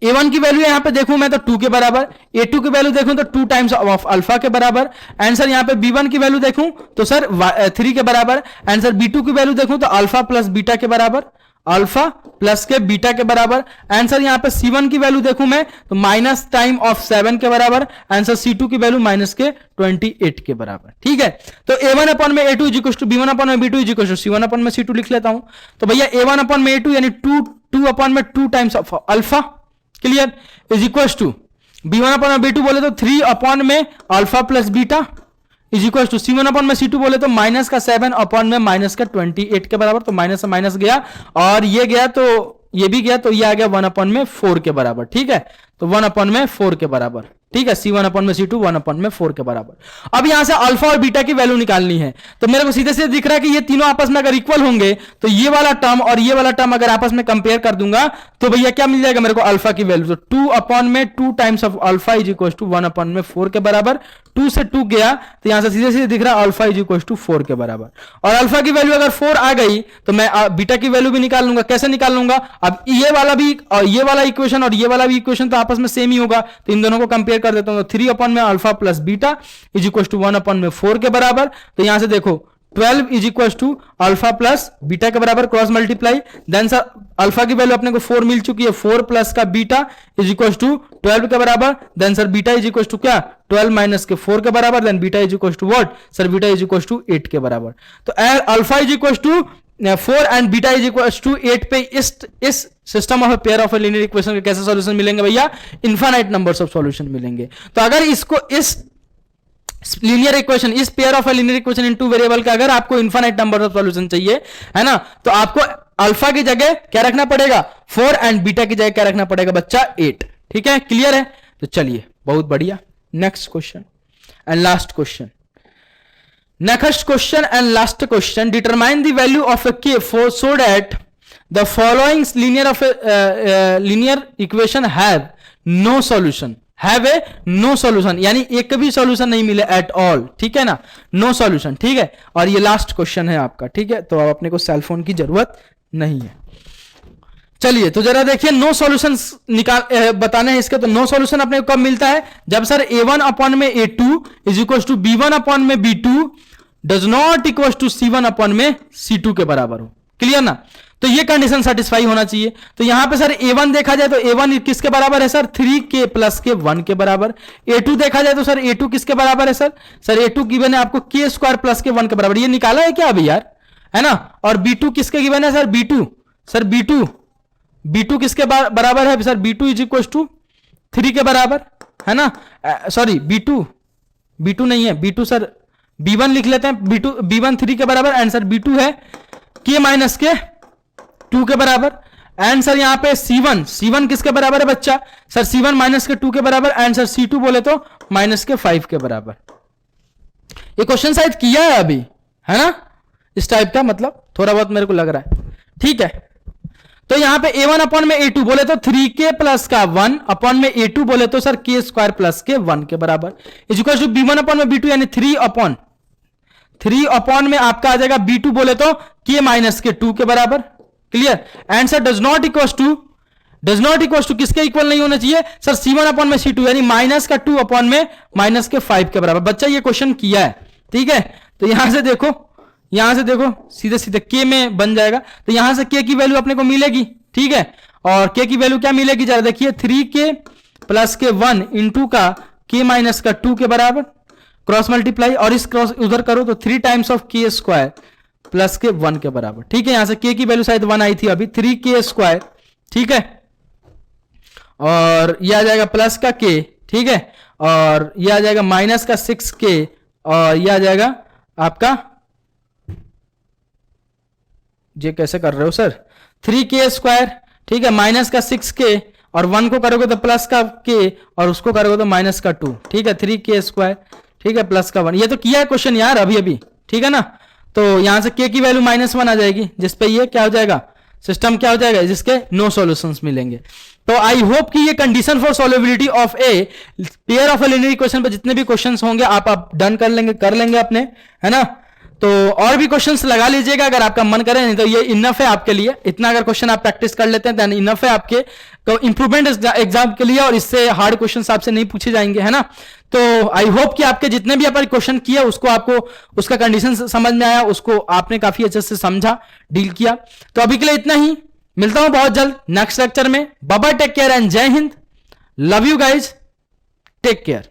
a1 की वैल्यू यहां पे देखूं मैं तो 2 के बराबर, a2 की वैल्यू देखूं तो 2 टाइम्स ऑफ अल्फा के बराबर, एंड सर यहां पे b1 की वैल्यू देखूं तो सर 3 के बराबर, एंड सर b2 की वैल्यू देखूं तो अल्फा प्लस बीटा के बराबर, अल्फा प्लस के बीटा के बराबर, एंड सर यहां पे c1 की वैल्यू देखूं मैं तो माइनस टाइम ऑफ 7 के बराबर, एंड सर c2 की वैल्यू माइनस के 28 के बराबर, ठीक है। तो a1 अपॉन में a2 is equal to b1 upon में b2 is equal to c1 upon में c2 लिख लेता हूं। तो भैया a1 अपॉन में a2 यानी 2 अपॉन में 2 times of alpha, clear, is equal to b1 upon में b2 बोले तो 3 अपॉन में alpha plus beta is equal to c1 upon में c2 बोले तो माइनस का 7 अपॉन में माइनस का 28 के बराबर। तो माइनस से माइनस गया और ये गया तो ये भी गया, तो ये आ गया 1 अपॉन में 4 के बराबर, ठीक है। तो 1 अपॉन में 4 के बराबर, ठीक है। c1 अपॉन में c2 1 अपॉन में 4 के बराबर। अब यहां से अल्फा और बीटा की वैल्यू निकालनी है। तो मेरे को सीधे सीधे दिख रहा है कि ये तीनों आपस में अगर इक्वल होंगे तो ये वाला टर्म और ये वाला टर्म अगर आपस में कंपेयर कर दूंगा तो भैया क्या मिल जाएगा मेरे को? अल्फा की वैल्यू। तो 2 अपॉन में 2 times of alpha is equal to 1 upon में 4 के बराबर। 2 से 2 गया तो यहां से सीधे सीधे दिख रहा है अल्फा इज इक्वल टू 4 के बराबर। और अल्फा की वैल्यू अगर 4 आ गई तो मैं बीटा की वैल्यू भी निकाल लूंगा। कैसे निकाल लूंगा? अब ये वाला भी और ये वाला इक्वेशन और ये वाला भी इक्वेशन तो आपस में सेम ही होगा, तो इन दोनों को कंपेयर कर देता हूं। तो 3 अपॉन में alpha plus beta is equal to 1 upon में 4 के बराबर। तो यहां से देखो 12 is equal to alpha plus beta के बराबर, cross multiply, then sir alpha की वैल्यू अपने को 4 मिल चुकी है, 4 प्लस का बीटा इज इक्वल टू 12 के बराबर, then sir beta is equal to क्या? 12 माइनस के 4 के बराबर, then beta is equal to what? Sir beta is equal to 8 के बराबर। तो alpha is equal to 4 and beta is equal to 8 पे इस system of pair of linear equation के कैसे सॉल्यूशन मिलेंगे भैया? इनफाइनाइट नंबर्स ऑफ सॉल्यूशन मिलेंगे। तो अगर इसको इस लीनियर इक्वेशन, इस pair of linear equation in two variable का अगर आपको इनफाइनाइट नंबर ऑफ सॉल्यूशन चाहिए, है ना, तो आपको अल्फा की जगह क्या रखना पड़ेगा? 4 एंड बीटा की जगह क्या रखना पड़ेगा बच्चा? 8। ठीक है, क्लियर है? तो चलिए, बहुत बढ़िया। Next question and last question. Next question and last question, determine the value of a k for so that the following linear equation have no solution, have a no solution, यानी एक भी solution नहीं मिले at all. ठीक है ना, no solution. ठीक है, और ये लास्ट क्वेश्चन है आपका। ठीक है, तो अब अपने को सेल फोन की जरूरत नहीं है। चलिए, तो जरा देखिए, नो सॉल्यूशन निकाल बताने हैं इसके। तो नो सॉल्यूशन अपने को कब मिलता है? जब सर a1 अपॉन में a2 is equal to b1 upon में b2 does not equal to c1 upon में c2 के बराबर हो। क्लियर ना? तो ये कंडीशन सेटिस्फाई होना चाहिए। तो यहां पे सर a1 देखा जाए तो a1 किसके बराबर है सर? 3k प्लस के 1 के बराबर। a2 देखा जाए तो सर a2 किसके बराबर है सर? सर a2 गिवन है आपको k स्क्वायर प्लस के 1 के बराबर। ये निकाला है क्या अभी यार? है ना। और b2 किसके गिवन है सर? b2 सर b2 किसके बराबर है sir? b2 is equal to 3 के बराबर, है ना। सॉरी, b2 नहीं है, b2 सर b1 लिख लेते हैं। b1 3 के बराबर एंड सर b2 है k माइनस के 2 के बराबर। एंड सर यहां पे c1 किसके बराबर है बच्चा? सर c1 माइनस के 2 के बराबर एंड सर c2 बोले तो माइनस के 5 के बराबर। ये क्वेश्चन शायद किया है अभी, है ना, इस टाइप का, मतलब थोड़ा बहुत मेरे को लग रहा है। ठीक है, तो यहां पे a1 अपॉन में a2 बोले तो 3k प्लस का 1 अपॉन में a2 बोले तो सर k स्क्वायर प्लस के 1 के बराबर is equal to b1 upon में b2 यानी 3 अपॉन में आपका आ जाएगा b2 बोले तो k माइनस के 2 के बराबर। Clear? And sir does not equal to किसके इक्वल नहीं होना चाहिए सर? c1 अपॉन में c2 यानी माइनस का 2 अपॉन में माइनस के 5 के बराबर। बच्चा ये क्वेश्चन किया है। ठीक है, तो यहां से देखो सीधे सीधे k में बन जाएगा। तो यहां से k की वैल्यू अपने को मिलेगी। ठीक है, और k की वैल्यू क्या मिलेगी जरा देखिए, 3k प्लस के 1 इंटू का k माइनस का 2 के बराबर, क्रॉस मल्टीप्लाई और इस क्रॉस उधर करो तो 3 times of k square plus के 1 के बराबर। ठीक है, यहां से k की वैल्यू शायद 1 आई थी अभी, 3k स्क्वायर। ठीक है, और यह आ जाएगा प्लस का k। ठीक है, और यह आ जाएगा माइनस का 6k और यह आ जाएगा आपका, ये कैसे कर रहे हो सर? 3k square. ठीक है, माइनस का 6k और 1 को करोगे तो प्लस का k और उसको करोगे तो माइनस का 2। ठीक है, 3k स्क्वायर। ठीक है, प्लस का 1। ये तो किया है क्वेश्चन यार अभी। ठीक है ना, तो यहां से k की वैल्यू -1 आ जाएगी, जिसपे ये क्या हो जाएगा, सिस्टम क्या हो जाएगा, जिसके नो सॉल्यूशंस मिलेंगे। तो आई होप कि ये condition for solvability of a pair of linear equation पे जितने भी क्वेश्चंस होंगे आप डन कर लेंगे अपने, है ना। तो और भी क्वेश्चंस लगा लीजिएगा अगर आपका मन करे, नहीं तो ये इनफ है आपके लिए। इतना अगर क्वेश्चन आप प्रैक्टिस कर लेते हैं देन इनफ है आपके इंप्रूवमेंट एग्जाम के लिए, और इससे हार्ड क्वेश्चंस आपसे नहीं पूछे जाएंगे, है ना। तो आई होप कि आपके जितने भी अपन क्वेश्चन किए उसको आपको उसका कंडीशन समझ में आया, उसको आपने काफी अच्छे से समझा, डील किया। तो अभी के लिए इतना ही, मिलता हूं बहुत जल्द नेक्स्ट लेक्चर में। Bye bye, take care and जय हिंद, love you guys, take care.